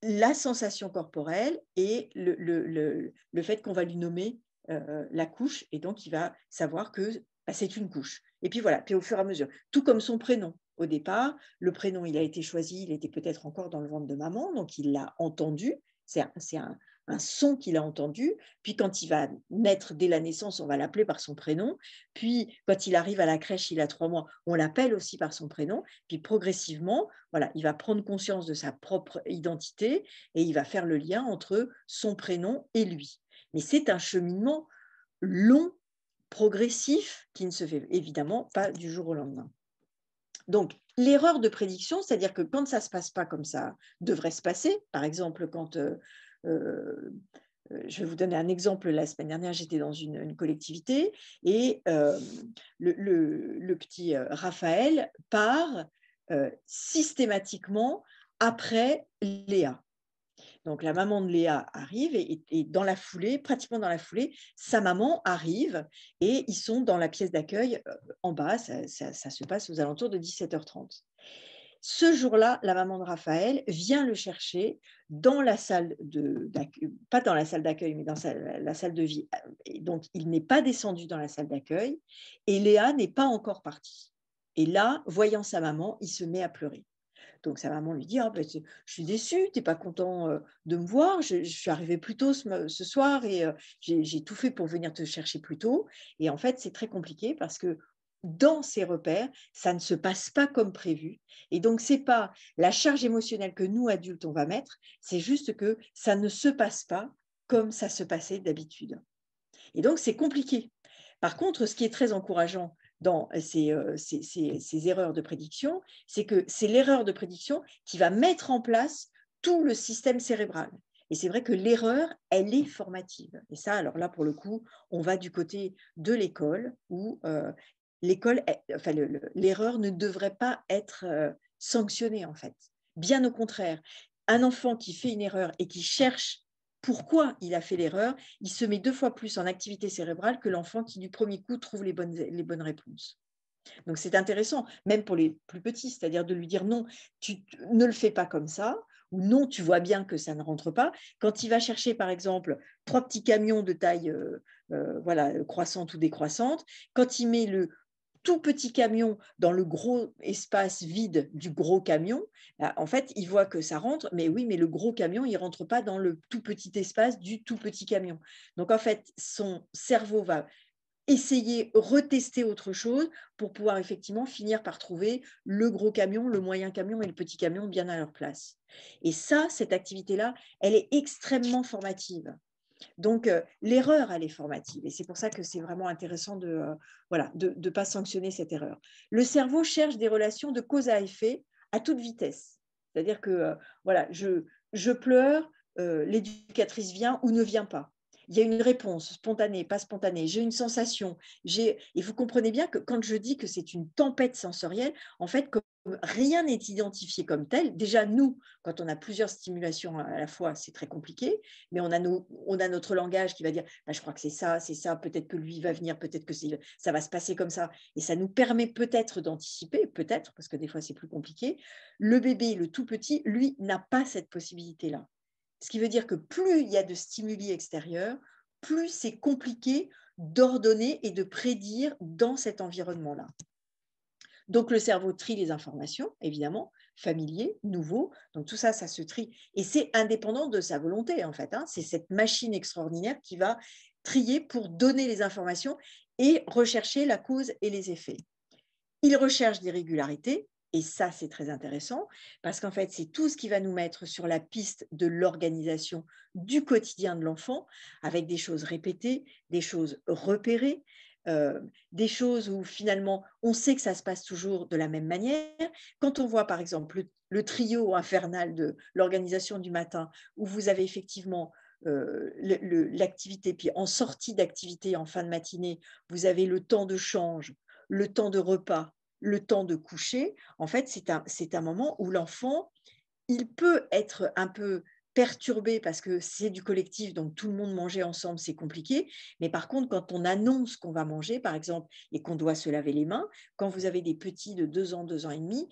la sensation corporelle et le fait qu'on va lui nommer la couche. Et donc, il va savoir que bah, c'est une couche. Et puis voilà, puis au fur et à mesure, tout comme son prénom. Au départ, le prénom, il a été choisi, il était peut-être encore dans le ventre de maman, donc il l'a entendu. C'est un son qu'il a entendu. Puis quand il va naître dès la naissance, on va l'appeler par son prénom. Puis quand il arrive à la crèche, il a 3 mois, on l'appelle aussi par son prénom. Puis progressivement, voilà, il va prendre conscience de sa propre identité et il va faire le lien entre son prénom et lui. Mais c'est un cheminement long, progressif, qui ne se fait évidemment pas du jour au lendemain. Donc, l'erreur de prédiction, c'est-à-dire que quand ça ne se passe pas comme ça devrait se passer, par exemple, quand je vais vous donner un exemple. La semaine dernière, j'étais dans une collectivité et le petit Raphaël part systématiquement après Léa. Donc, la maman de Léa arrive et dans la foulée, pratiquement dans la foulée, sa maman arrive et ils sont dans la pièce d'accueil en bas. Ça se passe aux alentours de 17h30. Ce jour-là, la maman de Raphaël vient le chercher dans la salle d'accueil, pas dans la salle d'accueil, mais dans la salle de vie. Et donc, il n'est pas descendu dans la salle d'accueil et Léa n'est pas encore partie. Et là, voyant sa maman, il se met à pleurer. Donc sa maman lui dit ah, ben, je suis déçue, tu n'es pas content de me voir, je suis arrivée plus tôt ce soir et j'ai tout fait pour venir te chercher plus tôt. Et en fait, c'est très compliqué parce que dans ces repères, ça ne se passe pas comme prévu. Et donc, ce n'est pas la charge émotionnelle que nous, adultes, on va mettre, c'est juste que ça ne se passe pas comme ça se passait d'habitude. Et donc, c'est compliqué. Par contre, ce qui est très encourageant dans ces erreurs de prédiction, c'est que c'est l'erreur de prédiction qui va mettre en place tout le système cérébral. Et c'est vrai que l'erreur, elle est formative. Et ça, alors là, pour le coup, on va du côté de l'école où l'école, enfin, l'erreur ne devrait pas être sanctionnée, en fait. Bien au contraire, un enfant qui fait une erreur et qui cherche pourquoi il a fait l'erreur, il se met 2 fois plus en activité cérébrale que l'enfant qui, du premier coup, trouve les bonnes réponses. Donc, c'est intéressant, même pour les plus petits, c'est-à-dire de lui dire non, tu ne le fais pas comme ça, ou non, tu vois bien que ça ne rentre pas. Quand il va chercher, par exemple, 3 petits camions de taille voilà, croissante ou décroissante, quand il met le tout petit camion dans le gros espace vide du gros camion, en fait, il voit que ça rentre, mais oui, mais le gros camion, il ne rentre pas dans le tout petit espace du tout petit camion. Donc, en fait, son cerveau va essayer, retester autre chose pour pouvoir effectivement finir par trouver le gros camion, le moyen camion et le petit camion bien à leur place. Et ça, cette activité-là, elle est extrêmement formative. Donc, l'erreur, elle est formative. Et c'est pour ça que c'est vraiment intéressant de voilà, de pas sanctionner cette erreur. Le cerveau cherche des relations de cause à effet à toute vitesse. C'est-à-dire que, voilà, je pleure, l'éducatrice vient ou ne vient pas. Il y a une réponse spontanée, pas spontanée. J'ai une sensation. Et vous comprenez bien que quand je dis que c'est une tempête sensorielle, en fait, comme rien n'est identifié comme tel, déjà, nous, quand on a plusieurs stimulations à la fois, c'est très compliqué, mais on a notre langage qui va dire bah, je crois que c'est ça, peut-être que lui va venir, peut-être que ça va se passer comme ça. Et ça nous permet peut-être d'anticiper, peut-être, parce que des fois, c'est plus compliqué. Le bébé, le tout petit, lui, n'a pas cette possibilité-là. Ce qui veut dire que plus il y a de stimuli extérieurs, plus c'est compliqué d'ordonner et de prédire dans cet environnement-là. Donc, le cerveau trie les informations, évidemment, familiers, nouveaux. Donc, tout ça, ça se trie. Et c'est indépendant de sa volonté, en fait. Hein. C'est cette machine extraordinaire qui va trier pour donner les informations et rechercher la cause et les effets. Il recherche des régularités, et ça, c'est très intéressant, parce qu'en fait, c'est tout ce qui va nous mettre sur la piste de l'organisation du quotidien de l'enfant, avec des choses répétées, des choses repérées, des choses où finalement, on sait que ça se passe toujours de la même manière. Quand on voit, par exemple, le trio infernal de l'organisation du matin, où vous avez effectivement l'activité, puis en sortie d'activité, en fin de matinée, vous avez le temps de change, le temps de repas, le temps de coucher. En fait, c'est un moment où l'enfant, il peut être un peu perturbé parce que c'est du collectif, donc tout le monde mangeait ensemble, c'est compliqué. Mais par contre, quand on annonce qu'on va manger, par exemple, et qu'on doit se laver les mains, quand vous avez des petits de 2 ans et demi,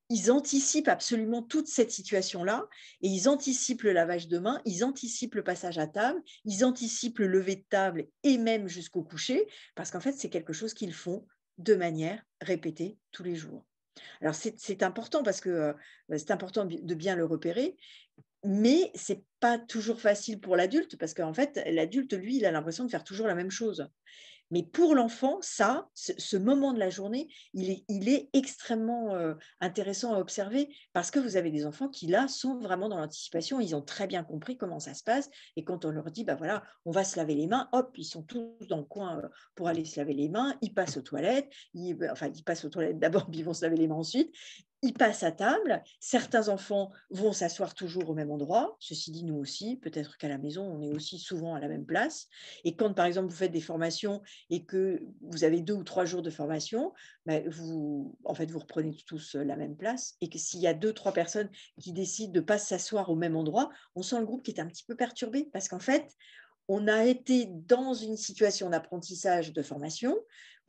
ils anticipent absolument toute cette situation-là et ils anticipent le lavage de mains, ils anticipent le passage à table, ils anticipent le lever de table et même jusqu'au coucher, parce qu'en fait, c'est quelque chose qu'ils font de manière répétée tous les jours. Alors, c'est important parce que c'est important de bien le repérer, mais ce n'est pas toujours facile pour l'adulte parce qu'en fait, l'adulte, lui, il a l'impression de faire toujours la même chose. Mais pour l'enfant, ça, ce moment de la journée, il est extrêmement intéressant à observer parce que vous avez des enfants qui, là, sont vraiment dans l'anticipation. Ils ont très bien compris comment ça se passe. Et quand on leur dit, bah voilà, on va se laver les mains, hop, ils sont tous dans le coin pour aller se laver les mains. Ils passent aux toilettes. Ils passent aux toilettes d'abord, puis ils vont se laver les mains ensuite. Ils passent à table. Certains enfants vont s'asseoir toujours au même endroit. Ceci dit, nous aussi, peut-être qu'à la maison, on est aussi souvent à la même place. Et quand, par exemple, vous faites des formations et que vous avez 2 ou 3 jours de formation, ben vous reprenez tous la même place. Et que s'il y a 2-3 personnes qui décident de ne pas s'asseoir au même endroit, on sent le groupe qui est un petit peu perturbé parce qu'en fait, on a été dans une situation d'apprentissage de formation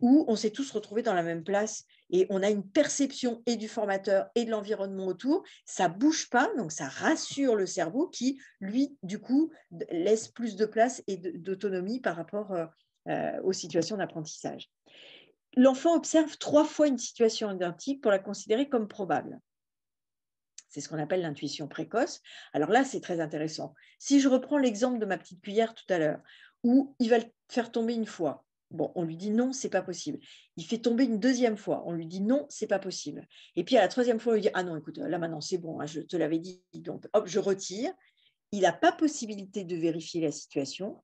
où on s'est tous retrouvés dans la même place et on a une perception et du formateur et de l'environnement autour. Ça ne bouge pas, donc ça rassure le cerveau qui, lui, du coup, laisse plus de place et d'autonomie par rapport aux situations d'apprentissage. L'enfant observe 3 fois une situation identique pour la considérer comme probable. C'est ce qu'on appelle l'intuition précoce. Alors là, c'est très intéressant. Si je reprends l'exemple de ma petite cuillère tout à l'heure, où il va le faire tomber une fois, bon, on lui dit non, c'est pas possible. Il fait tomber une deuxième fois, on lui dit non, c'est pas possible. Et puis à la troisième fois, on lui dit ah non, écoute, là maintenant c'est bon, hein, je te l'avais dit, donc hop, je retire. Il n'a pas possibilité de vérifier la situation.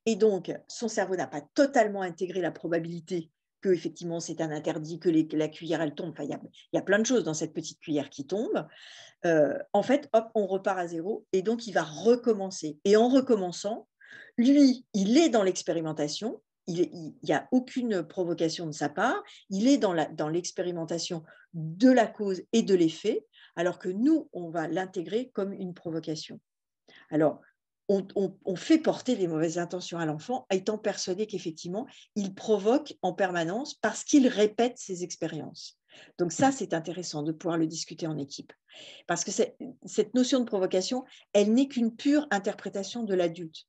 Et donc, son cerveau n'a pas totalement intégré la probabilité que effectivement c'est un interdit, que la cuillère elle tombe. Enfin, il y a plein de choses dans cette petite cuillère qui tombe. En fait, hop, on repart à zéro et donc il va recommencer. Et en recommençant, lui, il est dans l'expérimentation. Il n'y a aucune provocation de sa part. Il est dans l'expérimentation de la cause et de l'effet, alors que nous, on va l'intégrer comme une provocation. Alors, on fait porter les mauvaises intentions à l'enfant, étant persuadé qu'effectivement, il provoque en permanence parce qu'il répète ses expériences. Donc ça, c'est intéressant de pouvoir le discuter en équipe. Parce que cette notion de provocation, elle n'est qu'une pure interprétation de l'adulte.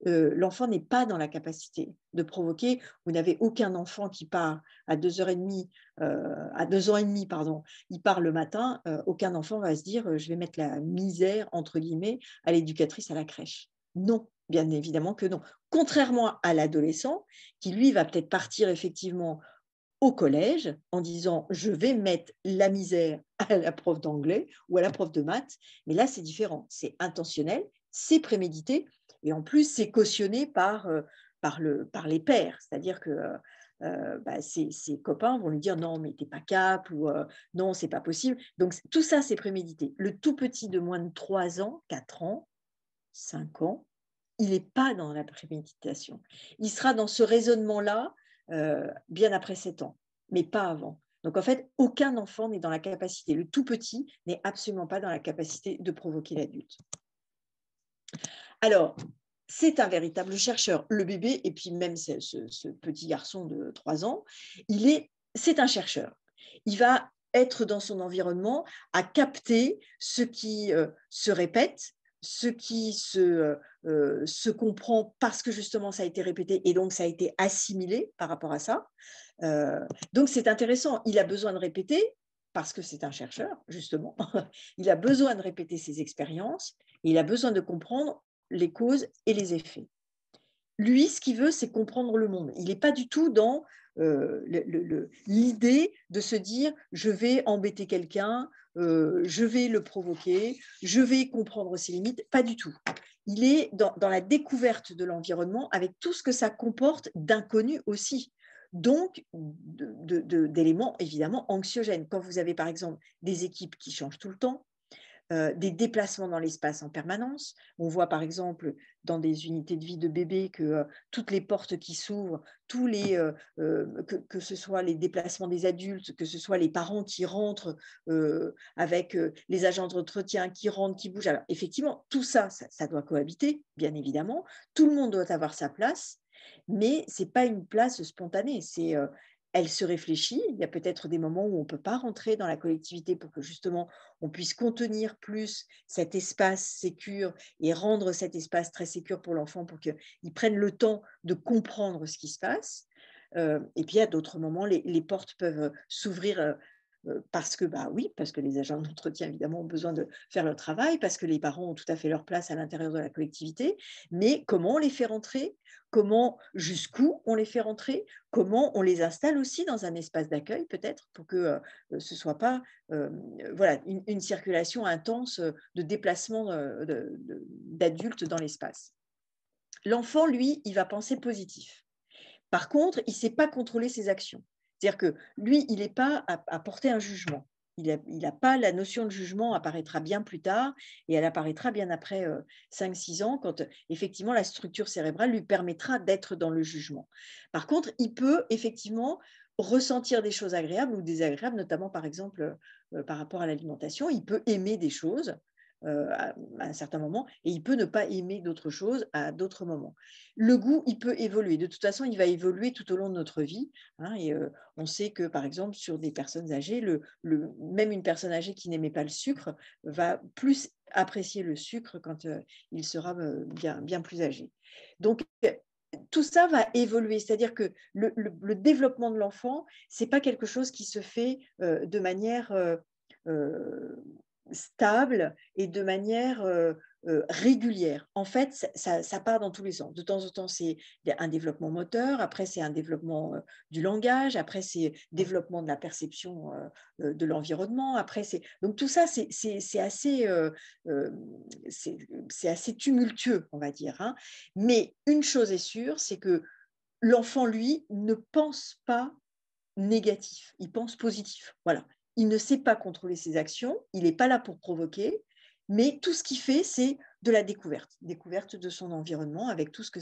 L'enfant n'est pas dans la capacité de provoquer. Vous n'avez aucun enfant qui part à 2h30, à 2 ans et demi, pardon, il part le matin, aucun enfant va se dire je vais mettre la misère, entre guillemets, à l'éducatrice à la crèche. Non, bien évidemment que non. Contrairement à l'adolescent, qui lui va peut-être partir effectivement au collège en disant je vais mettre la misère à la prof d'anglais ou à la prof de maths, mais là c'est différent, c'est intentionnel, c'est prémédité et en plus c'est cautionné par les pairs, c'est-à-dire que ses copains vont lui dire non mais t'es pas cap ou non c'est pas possible, donc tout ça c'est prémédité. Le tout petit de moins de 3 ans, 4 ans, 5 ans, il n'est pas dans la préméditation. Il sera dans ce raisonnement-là bien après 7 ans, mais pas avant. Donc en fait, aucun enfant n'est dans la capacité, le tout petit n'est absolument pas dans la capacité de provoquer l'adulte. Alors, c'est un véritable chercheur, le bébé, et puis même ce petit garçon de 3 ans, c'est un chercheur. Il va être dans son environnement à capter ce qui se répète, ce qui se comprend parce que justement ça a été répété et donc ça a été assimilé par rapport à ça. Donc c'est intéressant, il a besoin de répéter parce que c'est un chercheur, justement. Il a besoin de répéter ses expériences, et il a besoin de comprendre les causes et les effets. Lui, ce qu'il veut, c'est comprendre le monde. Il n'est pas du tout dans l'idée de se dire « je vais embêter quelqu'un, je vais le provoquer, je vais comprendre ses limites », pas du tout. Il est dans la découverte de l'environnement avec tout ce que ça comporte d'inconnu aussi. Donc, d'éléments évidemment anxiogènes. Quand vous avez par exemple des équipes qui changent tout le temps, des déplacements dans l'espace en permanence. On voit par exemple dans des unités de vie de bébés que toutes les portes qui s'ouvrent, que ce soit les déplacements des adultes, que ce soit les parents qui rentrent avec les agents d'entretien qui rentrent, qui bougent. Alors effectivement, tout ça, ça doit cohabiter, bien évidemment. Tout le monde doit avoir sa place, mais ce n'est pas une place spontanée. Elle se réfléchit. Il y a peut-être des moments où on ne peut pas rentrer dans la collectivité pour que justement on puisse contenir plus cet espace sécure et rendre cet espace très sécure pour l'enfant pour qu'il prenne le temps de comprendre ce qui se passe. Et puis à d'autres moments, les portes peuvent s'ouvrir parce que, bah oui, parce que les agents d'entretien, évidemment, ont besoin de faire leur travail, parce que les parents ont tout à fait leur place à l'intérieur de la collectivité, mais comment on les fait rentrer, jusqu'où on les fait rentrer, comment on les installe aussi dans un espace d'accueil, peut-être, pour que ce ne soit pas voilà, une circulation intense de déplacement d'adultes dans l'espace. L'enfant, lui, il va penser positif. Par contre, il ne sait pas contrôler ses actions. C'est-à-dire que lui, il n'est pas à porter un jugement. Il n'a pas la notion de jugement, apparaîtra bien plus tard et elle apparaîtra bien après 5-6 ans quand effectivement la structure cérébrale lui permettra d'être dans le jugement. Par contre, il peut effectivement ressentir des choses agréables ou désagréables, notamment par exemple par rapport à l'alimentation. Il peut aimer des choses à un certain moment et il peut ne pas aimer d'autres choses à d'autres moments. Le goût, il peut évoluer. De toute façon, il va évoluer tout au long de notre vie. Hein, et on sait que, par exemple, sur des personnes âgées, même une personne âgée qui n'aimait pas le sucre va plus apprécier le sucre quand il sera bien plus âgé. Donc, tout ça va évoluer. C'est-à-dire que le développement de l'enfant, ce n'est pas quelque chose qui se fait de manière stable et de manière régulière. En fait, ça part dans tous les sens. De temps en temps, c'est un développement moteur, après, c'est un développement du langage, après, c'est développement de la perception de l'environnement, après, c'est… Donc, tout ça, c'est assez tumultueux, on va dire. Hein. Mais une chose est sûre, c'est que l'enfant, lui, ne pense pas négatif, il pense positif. Voilà. Il ne sait pas contrôler ses actions, il n'est pas là pour provoquer, mais tout ce qu'il fait, c'est de la découverte de son environnement avec tout ce que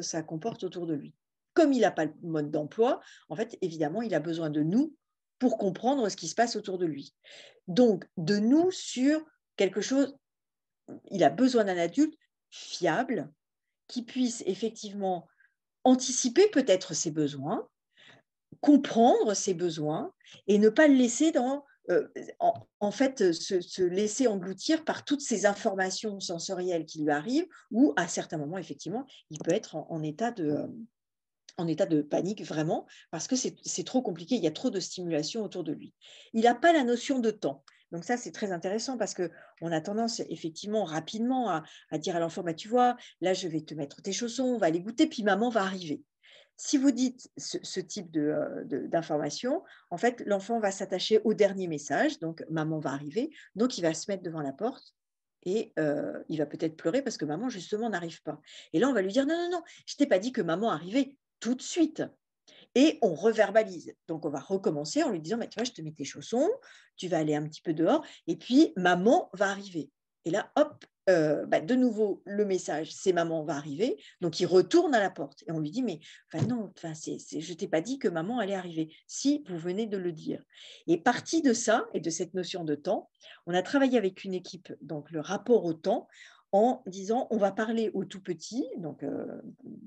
ça comporte autour de lui. Comme il n'a pas le mode d'emploi, en fait, évidemment, il a besoin de nous pour comprendre ce qui se passe autour de lui. Donc, de nous sur quelque chose, il a besoin d'un adulte fiable qui puisse effectivement anticiper peut-être ses besoins, comprendre ses besoins et ne pas le laisser en fait, se laisser engloutir par toutes ces informations sensorielles qui lui arrivent, ou à certains moments, effectivement, il peut être en état de panique vraiment, parce que c'est trop compliqué, il y a trop de stimulation autour de lui. Il n'a pas la notion de temps. Donc ça, c'est très intéressant parce qu'on a tendance effectivement rapidement à dire à l'enfant, bah, tu vois, là, je vais te mettre tes chaussons, on va aller goûter, puis maman va arriver. Si vous dites ce type d'information, en fait, l'enfant va s'attacher au dernier message, donc maman va arriver, donc il va se mettre devant la porte et il va peut-être pleurer parce que maman, justement, n'arrive pas. Et là, on va lui dire, non, non, non, je ne t'ai pas dit que maman arrivait tout de suite. Et on reverbalise. Donc, on va recommencer en lui disant, bah, tu vois, je te mets tes chaussons, tu vas aller un petit peu dehors, et puis maman va arriver. Et là, hop, de nouveau, le message, c'est maman va arriver. Donc, il retourne à la porte. Et on lui dit, mais non, je ne t'ai pas dit que maman allait arriver. Si, vous venez de le dire. Et parti de ça, et de cette notion de temps, on a travaillé avec une équipe, donc le rapport au temps, en disant, on va parler aux tout petits, donc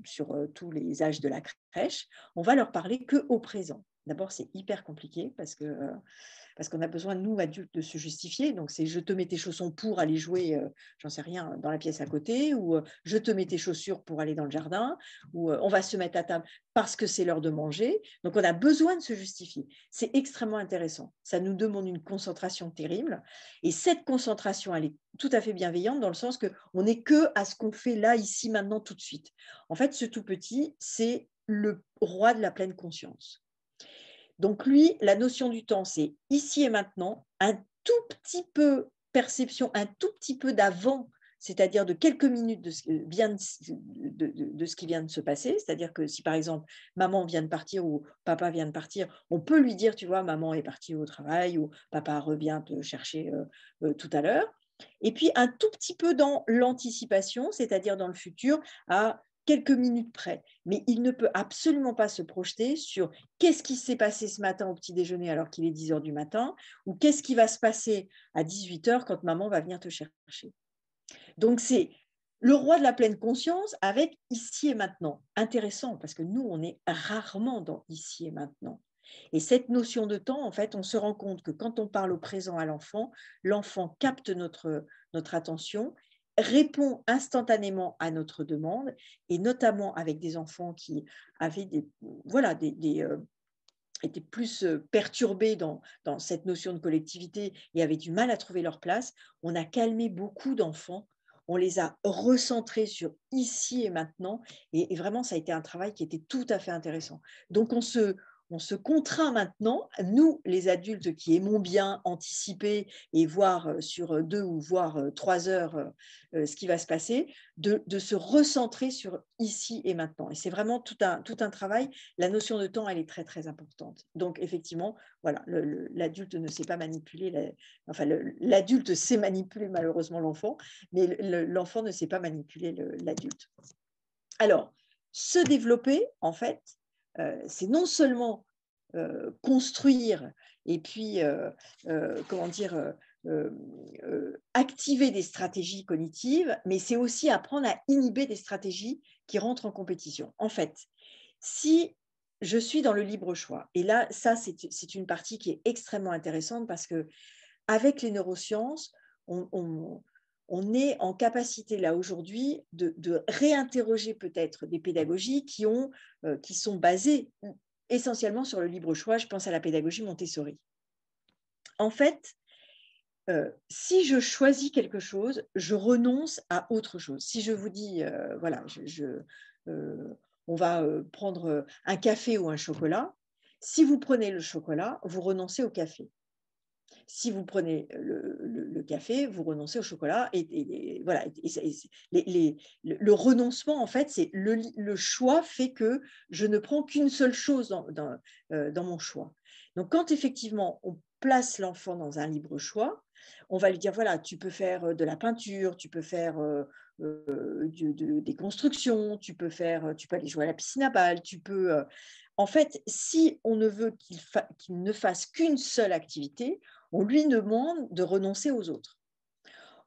sur tous les âges de la crèche, on va leur parler qu'au présent. D'abord, c'est hyper compliqué parce qu'on a besoin, nous, adultes, de se justifier. Donc, c'est je te mets tes chaussons pour aller jouer, j'en sais rien, dans la pièce à côté, ou je te mets tes chaussures pour aller dans le jardin, ou on va se mettre à table parce que c'est l'heure de manger. Donc, on a besoin de se justifier. C'est extrêmement intéressant. Ça nous demande une concentration terrible. Et cette concentration, elle est tout à fait bienveillante dans le sens qu'on n'est que à ce qu'on fait là, ici, maintenant, tout de suite. En fait, ce tout petit, c'est le roi de la pleine conscience. Donc lui, la notion du temps, c'est ici et maintenant, un tout petit peu perception, un tout petit peu d'avant, c'est-à-dire de quelques minutes de ce qui vient de se passer. C'est-à-dire que si par exemple maman vient de partir ou papa vient de partir, on peut lui dire, tu vois, maman est partie au travail ou papa revient te chercher tout à l'heure. Et puis un tout petit peu dans l'anticipation, c'est-à-dire dans le futur, à quelques minutes près. Mais il ne peut absolument pas se projeter sur qu'est-ce qui s'est passé ce matin au petit déjeuner alors qu'il est 10 heures du matin, ou qu'est-ce qui va se passer à 18 heures quand maman va venir te chercher. Donc, c'est le roi de la pleine conscience avec ici et maintenant. Intéressant, parce que nous, on est rarement dans ici et maintenant. Et cette notion de temps, en fait, on se rend compte que quand on parle au présent à l'enfant, l'enfant capte notre attention, répond instantanément à notre demande, et notamment avec des enfants qui avaient étaient plus perturbés dans cette notion de collectivité et avaient du mal à trouver leur place, on a calmé beaucoup d'enfants, on les a recentrés sur ici et maintenant, et vraiment, ça a été un travail qui était tout à fait intéressant. Donc, on se contraint maintenant, nous, les adultes qui aimons bien anticiper et voir sur 2 ou voire 3 heures ce qui va se passer, de se recentrer sur ici et maintenant. Et c'est vraiment tout un travail. La notion de temps, elle est très, très importante. Donc, effectivement, voilà, l'adulte ne sait pas manipuler, l'adulte sait manipuler malheureusement l'enfant, mais l'enfant ne sait pas manipuler l'adulte. Alors, se développer, en fait, c'est non seulement construire et puis, comment dire, activer des stratégies cognitives, mais c'est aussi apprendre à inhiber des stratégies qui rentrent en compétition. En fait, si je suis dans le libre choix, et là, ça, c'est une partie qui est extrêmement intéressante parce que avec les neurosciences, on est en capacité là aujourd'hui de réinterroger peut-être des pédagogies qui sont basées essentiellement sur le libre choix. Je pense à la pédagogie Montessori. En fait, si je choisis quelque chose, je renonce à autre chose. Si je vous dis, voilà, on va prendre un café ou un chocolat, si vous prenez le chocolat, vous renoncez au café. Si vous prenez le café, vous renoncez au chocolat. Et voilà, le renoncement, en fait, c'est le choix fait que je ne prends qu'une seule chose dans mon choix. Donc, quand effectivement, on place l'enfant dans un libre choix, on va lui dire, voilà, tu peux faire de la peinture, tu peux faire des constructions, tu peux aller jouer à la piscine à balles, tu peux… En fait, si on ne veut qu'il ne fasse qu'une seule activité, on lui demande de renoncer aux autres.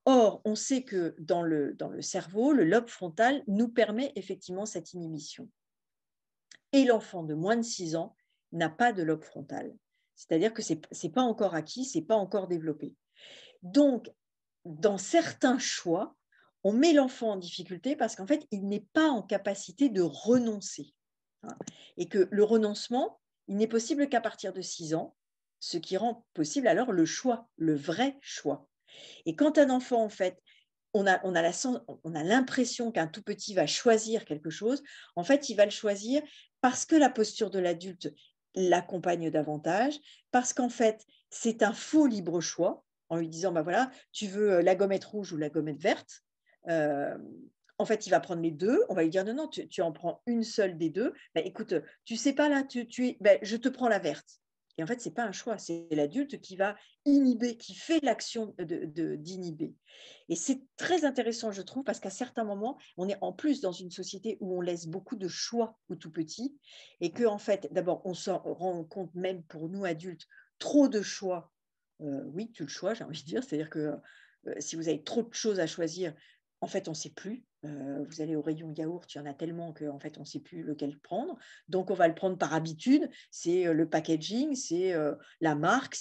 Or, on sait que dans le cerveau, le lobe frontal nous permet effectivement cette inhibition. Et l'enfant de moins de 6 ans n'a pas de lobe frontal. C'est-à-dire que ce n'est pas encore acquis, ce n'est pas encore développé. Donc, dans certains choix, on met l'enfant en difficulté parce qu'en fait, il n'est pas en capacité de renoncer. Et que le renoncement, il n'est possible qu'à partir de 6 ans, ce qui rend possible alors le choix, le vrai choix. Et quand un enfant, en fait, on a l'impression qu'un tout petit va choisir quelque chose, en fait, il va le choisir parce que la posture de l'adulte l'accompagne davantage, parce qu'en fait, c'est un faux libre choix, en lui disant, bah voilà, tu veux la gommette rouge ou la gommette verte. En fait, il va prendre les deux. On va lui dire, non, non, tu en prends une seule des deux. Bah, écoute, tu sais pas là, je te prends la verte. Et en fait, ce n'est pas un choix, c'est l'adulte qui va inhiber, qui fait l'action d'inhiber. Et c'est très intéressant, je trouve, parce qu'à certains moments, on est en plus dans une société où on laisse beaucoup de choix aux tout petits et que, en fait, d'abord, on se rend compte, même pour nous adultes, trop de choix. Oui, tu le choix, j'ai envie de dire. C'est-à-dire que si vous avez trop de choses à choisir, en fait, on ne sait plus. Vous allez au rayon yaourt, il y en a tellement qu'en fait, on ne sait plus lequel prendre. Donc, on va le prendre par habitude. C'est le packaging, c'est la marque.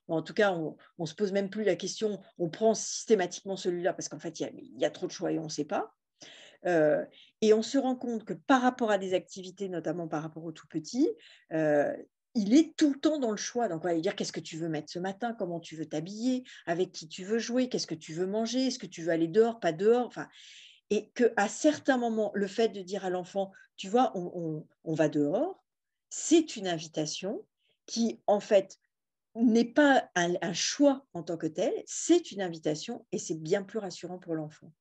En tout cas, on ne se pose même plus la question. On prend systématiquement celui-là parce qu'en fait, il y a trop de choix et on ne sait pas. Et on se rend compte que par rapport à des activités, notamment par rapport aux tout petits, il est tout le temps dans le choix. Donc, on va lui dire qu'est-ce que tu veux mettre ce matin, comment tu veux t'habiller, avec qui tu veux jouer, qu'est-ce que tu veux manger, est-ce que tu veux aller dehors, pas dehors. Enfin, et qu'à certains moments, le fait de dire à l'enfant, tu vois, on va dehors, c'est une invitation qui, en fait, n'est pas un choix en tant que tel, c'est une invitation et c'est bien plus rassurant pour l'enfant.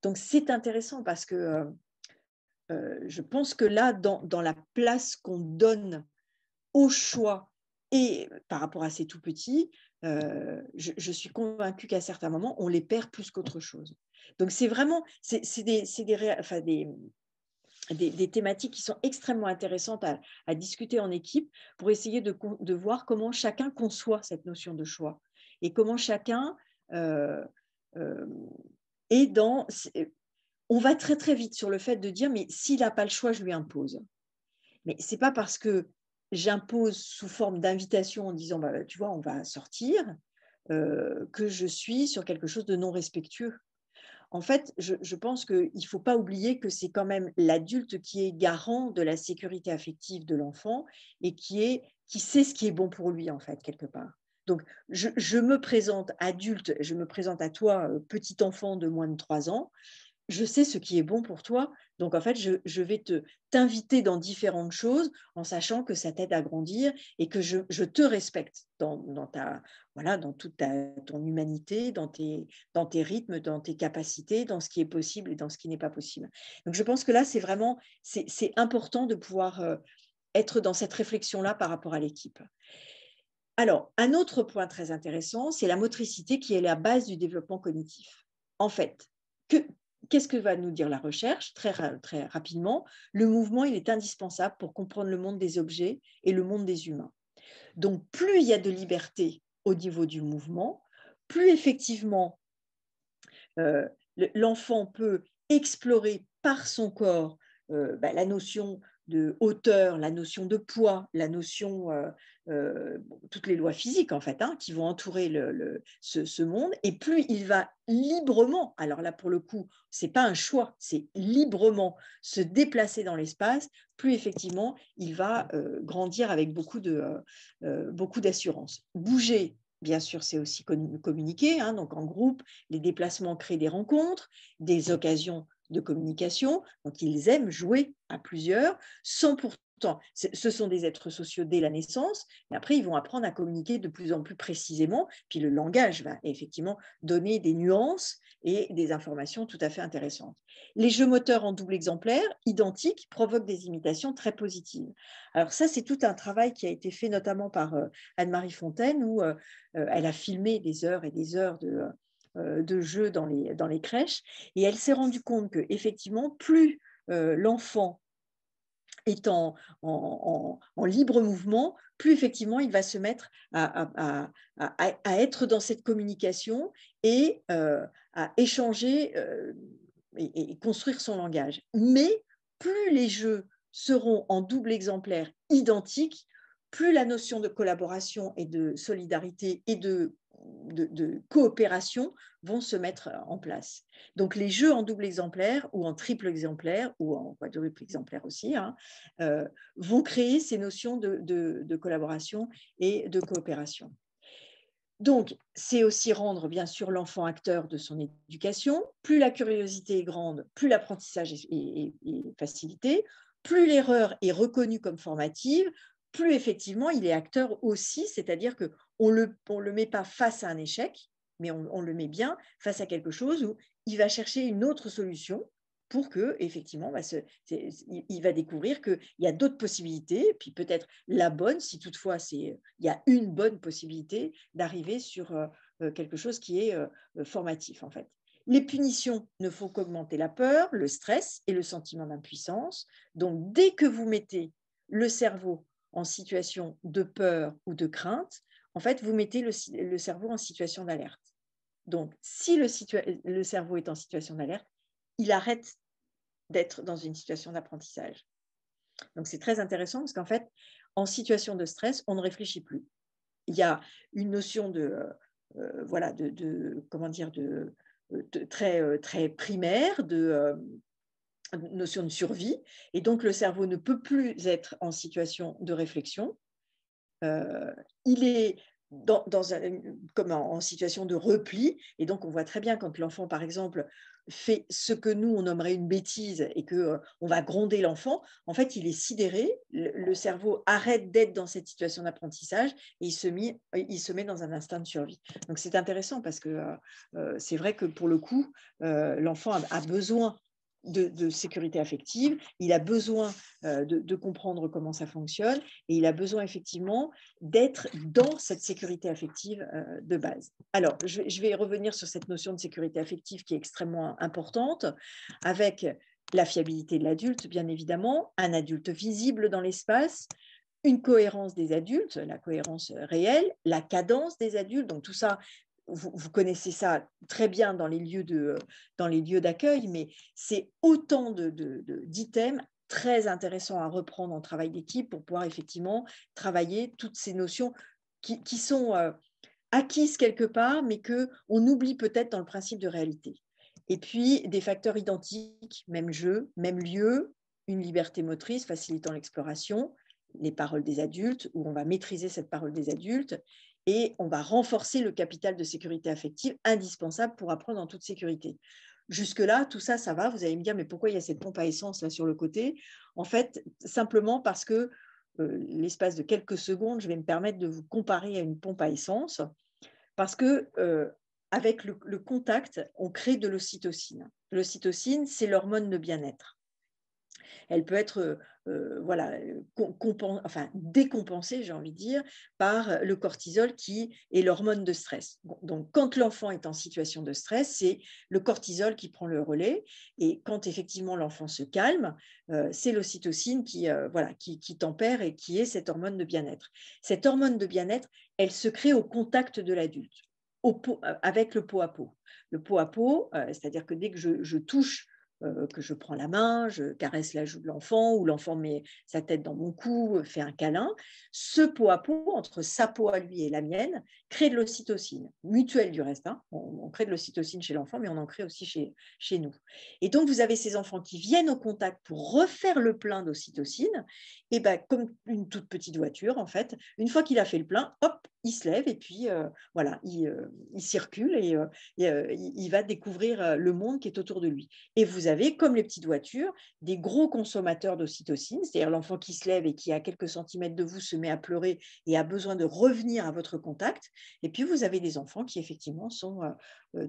Donc, c'est intéressant parce que je pense que là, dans la place qu'on donne au choix et par rapport à ces tout petits, je suis convaincue qu'à certains moments, on les perd plus qu'autre chose. Donc, c'est vraiment des thématiques qui sont extrêmement intéressantes à discuter en équipe pour essayer de voir comment chacun conçoit cette notion de choix et comment chacun euh, euh, est dans… On va très, très vite sur le fait de dire, mais s'il n'a pas le choix, je lui impose. Mais ce n'est pas parce que j'impose sous forme d'invitation en disant, bah, tu vois, on va sortir, que je suis sur quelque chose de non respectueux. En fait, je pense qu'il ne faut pas oublier que c'est quand même l'adulte qui est garant de la sécurité affective de l'enfant et qui sait ce qui est bon pour lui, en fait, quelque part. Donc, je me présente adulte, je me présente à toi, petit enfant de moins de 3 ans, je sais ce qui est bon pour toi. Donc, en fait, je vais t'inviter dans différentes choses en sachant que ça t'aide à grandir et que je te respecte dans toute ton humanité, dans tes rythmes, dans tes capacités, dans ce qui est possible et dans ce qui n'est pas possible. Donc, je pense que là, c'est important de pouvoir être dans cette réflexion-là par rapport à l'équipe. Alors, un autre point très intéressant, c'est la motricité qui est la base du développement cognitif. En fait, qu'est-ce que va nous dire la recherche? Très rapidement, le mouvement, il est indispensable pour comprendre le monde des objets et le monde des humains. Donc, plus il y a de liberté au niveau du mouvement, plus effectivement l'enfant peut explorer par son corps la notion de hauteur, la notion de poids, la notion, toutes les lois physiques en fait, qui vont entourer ce monde, et plus il va librement, alors là pour le coup, c'est pas un choix, c'est librement se déplacer dans l'espace, plus effectivement il va grandir avec beaucoup d'assurance. Bouger, bien sûr, c'est aussi communiquer, donc en groupe, les déplacements créent des rencontres, des occasions de communication. Donc, ils aiment jouer à plusieurs, sans pourtant, ce sont des êtres sociaux dès la naissance, mais après, ils vont apprendre à communiquer de plus en plus précisément. Puis le langage va effectivement donner des nuances et des informations tout à fait intéressantes. Les jeux moteurs en double exemplaire, identiques, provoquent des imitations très positives. Alors ça, c'est tout un travail qui a été fait notamment par Anne-Marie Fontaine, où elle a filmé des heures et des heures de jeux dans les crèches, et elle s'est rendue compte qu'effectivement, plus l'enfant est en libre mouvement, plus effectivement il va se mettre à être dans cette communication et à échanger et construire son langage. Mais plus les jeux seront en double exemplaire identiques, plus la notion de collaboration et de solidarité et de coopération vont se mettre en place. Donc les jeux en double exemplaire ou en triple exemplaire ou en quadruple exemplaire aussi vont créer ces notions de collaboration et de coopération. Donc, c'est aussi rendre, bien sûr, l'enfant acteur de son éducation. Plus la curiosité est grande, plus l'apprentissage est facilité, plus l'erreur est reconnue comme formative, plus effectivement il est acteur aussi, c'est-à-dire qu'on le met pas face à un échec, mais on le met bien face à quelque chose où il va chercher une autre solution pour que, effectivement, il va découvrir qu'il y a d'autres possibilités, puis peut-être la bonne, si toutefois il y a une bonne possibilité d'arriver sur quelque chose qui est formatif, en fait. Les punitions ne font qu'augmenter la peur, le stress et le sentiment d'impuissance. Donc, dès que vous mettez le cerveau en situation de peur ou de crainte, en fait, vous mettez le cerveau en situation d'alerte. Donc, si le cerveau est en situation d'alerte, il arrête d'être dans une situation d'apprentissage. Donc, c'est très intéressant parce qu'en fait, en situation de stress, on ne réfléchit plus. Il y a une notion voilà, comment dire, très primaire, notion de survie. Et donc, le cerveau ne peut plus être en situation de réflexion. Il est comme en situation de repli. Et donc, on voit très bien quand l'enfant, par exemple, fait ce que nous, on nommerait une bêtise et qu'on va gronder l'enfant, en fait, il est sidéré, le cerveau arrête d'être dans cette situation d'apprentissage et il se met dans un instinct de survie. Donc, c'est intéressant parce que c'est vrai que pour le coup, l'enfant a besoin de sécurité affective, il a besoin de comprendre comment ça fonctionne et il a besoin effectivement d'être dans cette sécurité affective de base. Alors, je vais revenir sur cette notion de sécurité affective qui est extrêmement importante, avec la fiabilité de l'adulte, bien évidemment, un adulte visible dans l'espace, une cohérence des adultes, la cohérence réelle, la cadence des adultes, donc tout ça, vous connaissez ça très bien dans les lieux d'accueil, mais c'est autant d'items très intéressants à reprendre en travail d'équipe pour pouvoir effectivement travailler toutes ces notions qui sont acquises quelque part, mais qu'on oublie peut-être dans le principe de réalité. Et puis, des facteurs identiques, même jeu, même lieu, une liberté motrice facilitant l'exploration, les paroles des adultes, où on va maîtriser cette parole des adultes, et on va renforcer le capital de sécurité affective indispensable pour apprendre en toute sécurité. Jusque-là, tout ça, ça va. Vous allez me dire, mais pourquoi il y a cette pompe à essence là sur le côté? En fait, simplement parce que l'espace de quelques secondes, je vais me permettre de vous comparer à une pompe à essence, parce que avec le contact, on crée de l'ocytocine. L'ocytocine, c'est l'hormone de bien-être. Elle peut être voilà, décompensée, j'ai envie de dire, par le cortisol qui est l'hormone de stress. Bon, donc, quand l'enfant est en situation de stress, c'est le cortisol qui prend le relais. Et quand effectivement l'enfant se calme, c'est l'ocytocine voilà, qui tempère et qui est cette hormone de bien-être. Cette hormone de bien-être, elle se crée au contact de l'adulte, avec le pot à pot. Le pot à pot, c'est-à-dire que dès que je touche, que je prends la main, je caresse la joue de l'enfant ou l'enfant met sa tête dans mon cou, fait un câlin, ce pot à pot, entre sa peau à lui et la mienne, crée de l'ocytocine, mutuelle du reste. Hein. On crée de l'ocytocine chez l'enfant, mais on en crée aussi chez nous. Et donc, vous avez ces enfants qui viennent au contact pour refaire le plein d'ocytocine, et ben, comme une toute petite voiture, en fait, une fois qu'il a fait le plein, hop, il se lève et puis voilà, il circule et il va découvrir le monde qui est autour de lui. Et vous avez, comme les petites voitures, des gros consommateurs d'ocytocine, c'est-à-dire l'enfant qui se lève et qui, à quelques centimètres de vous, se met à pleurer et a besoin de revenir à votre contact. Et puis, vous avez des enfants qui, effectivement, sont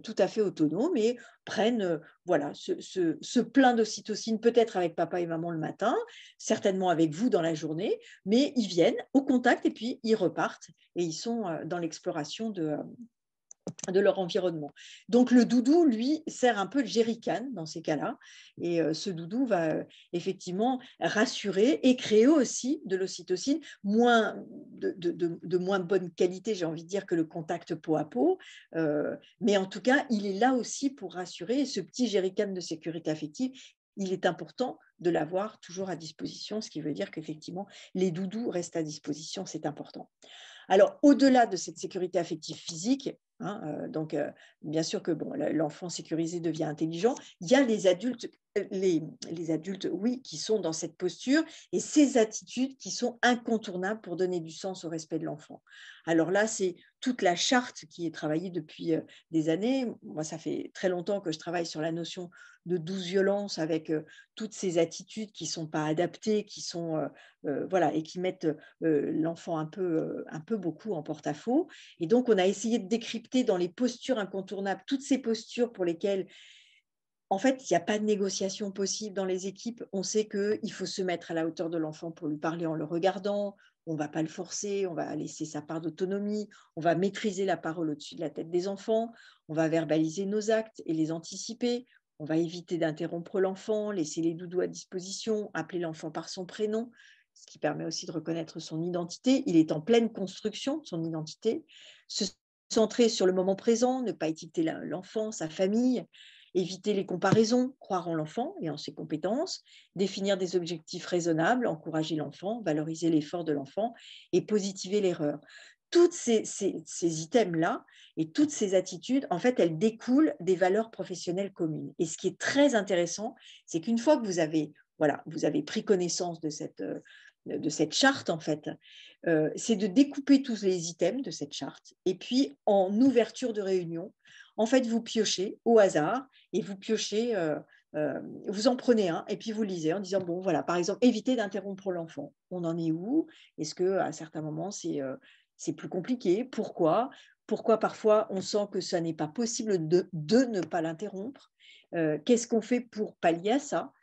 tout à fait autonomes et prennent voilà, ce plein d'ocytocine, peut-être avec papa et maman le matin, certainement avec vous dans la journée, mais ils viennent au contact et puis ils repartent et ils sont dans l'exploration de leur environnement. Donc le doudou, lui, sert un peu de jerrycan dans ces cas-là. Et ce doudou va effectivement rassurer et créer aussi de l'ocytocine, de moins bonne qualité, j'ai envie de dire, que le contact peau à peau. Mais en tout cas, il est là aussi pour rassurer. Et ce petit jerrycan de sécurité affective, il est important de l'avoir toujours à disposition, ce qui veut dire qu'effectivement, les doudous restent à disposition, c'est important. Alors, au-delà de cette sécurité affective physique, hein, donc bien sûr que bon, l'enfant sécurisé devient intelligent, il y a les adultes, oui, qui sont dans cette posture et ces attitudes qui sont incontournables pour donner du sens au respect de l'enfant. Alors là, c'est toute la charte qui est travaillée depuis des années. Moi, ça fait très longtemps que je travaille sur la notion de douce violence avec toutes ces attitudes qui ne sont pas adaptées, qui sont voilà, et qui mettent l'enfant un peu beaucoup en porte-à-faux. Et donc, on a essayé de décrypter dans les postures incontournables toutes ces postures pour lesquelles, en fait, il n'y a pas de négociation possible dans les équipes. On sait qu'il faut se mettre à la hauteur de l'enfant pour lui parler en le regardant. On ne va pas le forcer, on va laisser sa part d'autonomie, on va maîtriser la parole au-dessus de la tête des enfants, on va verbaliser nos actes et les anticiper. On va éviter d'interrompre l'enfant, laisser les doudous à disposition, appeler l'enfant par son prénom, ce qui permet aussi de reconnaître son identité. Il est en pleine construction de son identité. Se centrer sur le moment présent, ne pas étiqueter l'enfant, sa famille. éviter les comparaisons, croire en l'enfant et en ses compétences, définir des objectifs raisonnables, encourager l'enfant, valoriser l'effort de l'enfant et positiver l'erreur. Toutes ces items-là et toutes ces attitudes, en fait, elles découlent des valeurs professionnelles communes. Et ce qui est très intéressant, c'est qu'une fois que vous avez, voilà, vous avez pris connaissance de cette charte, en fait, c'est de découper tous les items de cette charte. Et puis, en ouverture de réunion, en fait, vous piochez au hasard et vous piochez, vous en prenez un et puis vous lisez en disant, bon, voilà, par exemple, éviter d'interrompre l'enfant. On en est où? Est-ce qu'à certains moments, c'est plus compliqué? Pourquoi? Pourquoi parfois on sent que ça n'est pas possible de ne pas l'interrompre? Qu'est-ce qu'on fait pour pallier à ça?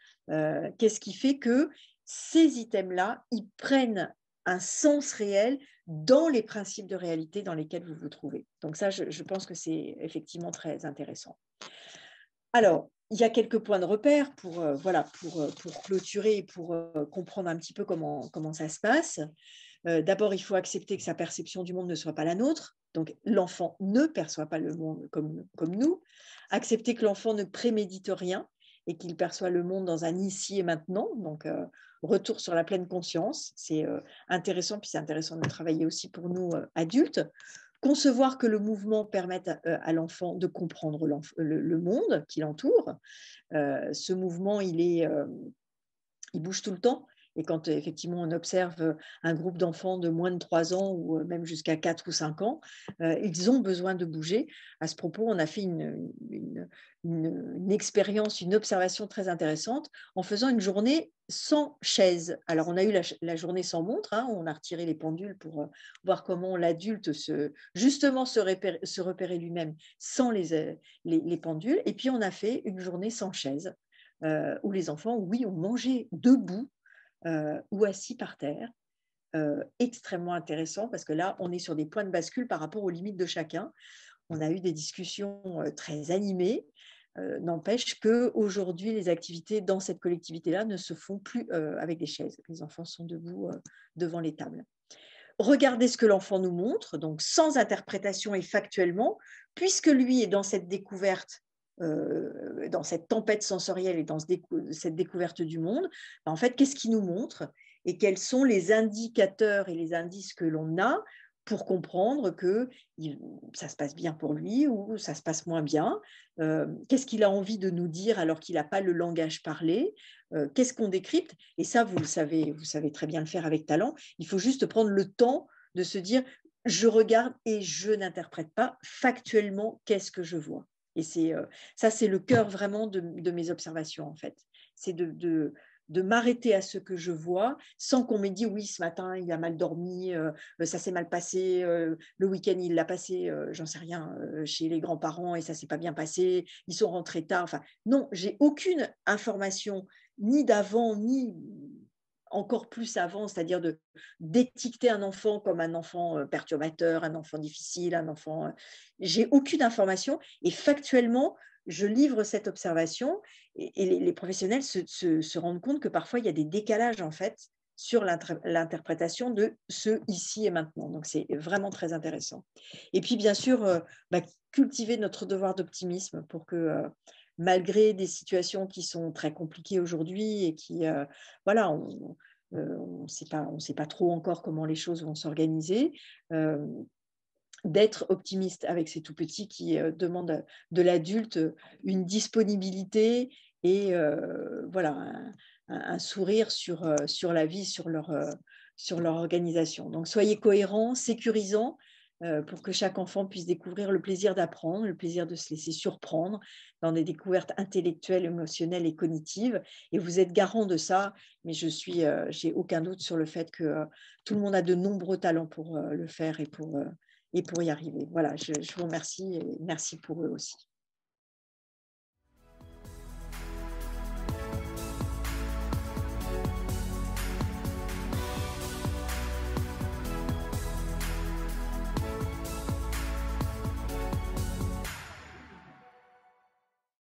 Qu'est-ce qui fait que ces items-là, ils prennent un sens réel dans les principes de réalité dans lesquels vous vous trouvez. Donc ça, je pense que c'est effectivement très intéressant. Alors, il y a quelques points de repère pour, voilà, pour clôturer et pour comprendre un petit peu comment ça se passe. D'abord, il faut accepter que sa perception du monde ne soit pas la nôtre. Donc, l'enfant ne perçoit pas le monde comme nous. Accepter que l'enfant ne prémédite rien et qu'il perçoit le monde dans un ici et maintenant. Donc, retour sur la pleine conscience. C'est intéressant, puis c'est intéressant de travailler aussi pour nous adultes. Concevoir que le mouvement permette à l'enfant de comprendre le monde qui l'entoure. Ce mouvement, il bouge tout le temps. Et quand effectivement on observe un groupe d'enfants de moins de 3 ans ou même jusqu'à 4 ou 5 ans, ils ont besoin de bouger. À ce propos, on a fait une expérience, une observation très intéressante en faisant une journée sans chaise. Alors on a eu la journée sans montre, hein, on a retiré les pendules pour voir comment l'adulte justement se repérer lui-même sans les pendules. Et puis on a fait une journée sans chaise. Où les enfants, oui, ont mangé debout ou assis par terre. Extrêmement intéressant parce que là, on est sur des points de bascule par rapport aux limites de chacun. On a eu des discussions très animées. N'empêche qu'aujourd'hui, les activités dans cette collectivité-là ne se font plus avec des chaises. Les enfants sont debout devant les tables. Regardez ce que l'enfant nous montre, donc sans interprétation et factuellement, puisque lui est dans cette découverte, dans cette tempête sensorielle et dans cette découverte du monde. En fait, qu'est-ce qu'il nous montre et quels sont les indicateurs et les indices que l'on a pour comprendre que ça se passe bien pour lui ou ça se passe moins bien. Qu'est-ce qu'il a envie de nous dire alors qu'il n'a pas le langage parlé? Qu'est-ce qu'on décrypte? Et ça, vous savez très bien le faire avec talent. Il faut juste prendre le temps de se dire, je regarde et je n'interprète pas factuellement qu'est-ce que je vois. Et ça, c'est le cœur vraiment de mes observations, en fait. C'est de m'arrêter à ce que je vois sans qu'on m'ait dit, oui, ce matin, il a mal dormi, ça s'est mal passé, le week-end, il l'a passé, j'en sais rien, chez les grands-parents et ça ne s'est pas bien passé, ils sont rentrés tard. Enfin, non, j'ai aucune information ni d'avant, ni encore plus avant, c'est-à-dire d'étiqueter un enfant comme un enfant perturbateur, un enfant difficile, un enfant… J'ai aucune information et factuellement, je livre cette observation et les professionnels se rendent compte que parfois, il y a des décalages en fait sur l'interprétation de ce ici et maintenant. Donc, c'est vraiment très intéressant. Et puis, bien sûr, cultiver notre devoir d'optimisme pour que… malgré des situations qui sont très compliquées aujourd'hui et qui, voilà, on ne sait pas trop encore comment les choses vont s'organiser, d'être optimiste avec ces tout-petits qui demandent de l'adulte une disponibilité et voilà, un sourire sur la vie, sur leur organisation. Donc, soyez cohérents, sécurisants, pour que chaque enfant puisse découvrir le plaisir d'apprendre, le plaisir de se laisser surprendre dans des découvertes intellectuelles, émotionnelles et cognitives. Et vous êtes garant de ça, mais j'ai aucun doute sur le fait que tout le monde a de nombreux talents pour le faire et pour y arriver. Voilà, je vous remercie et merci pour eux aussi.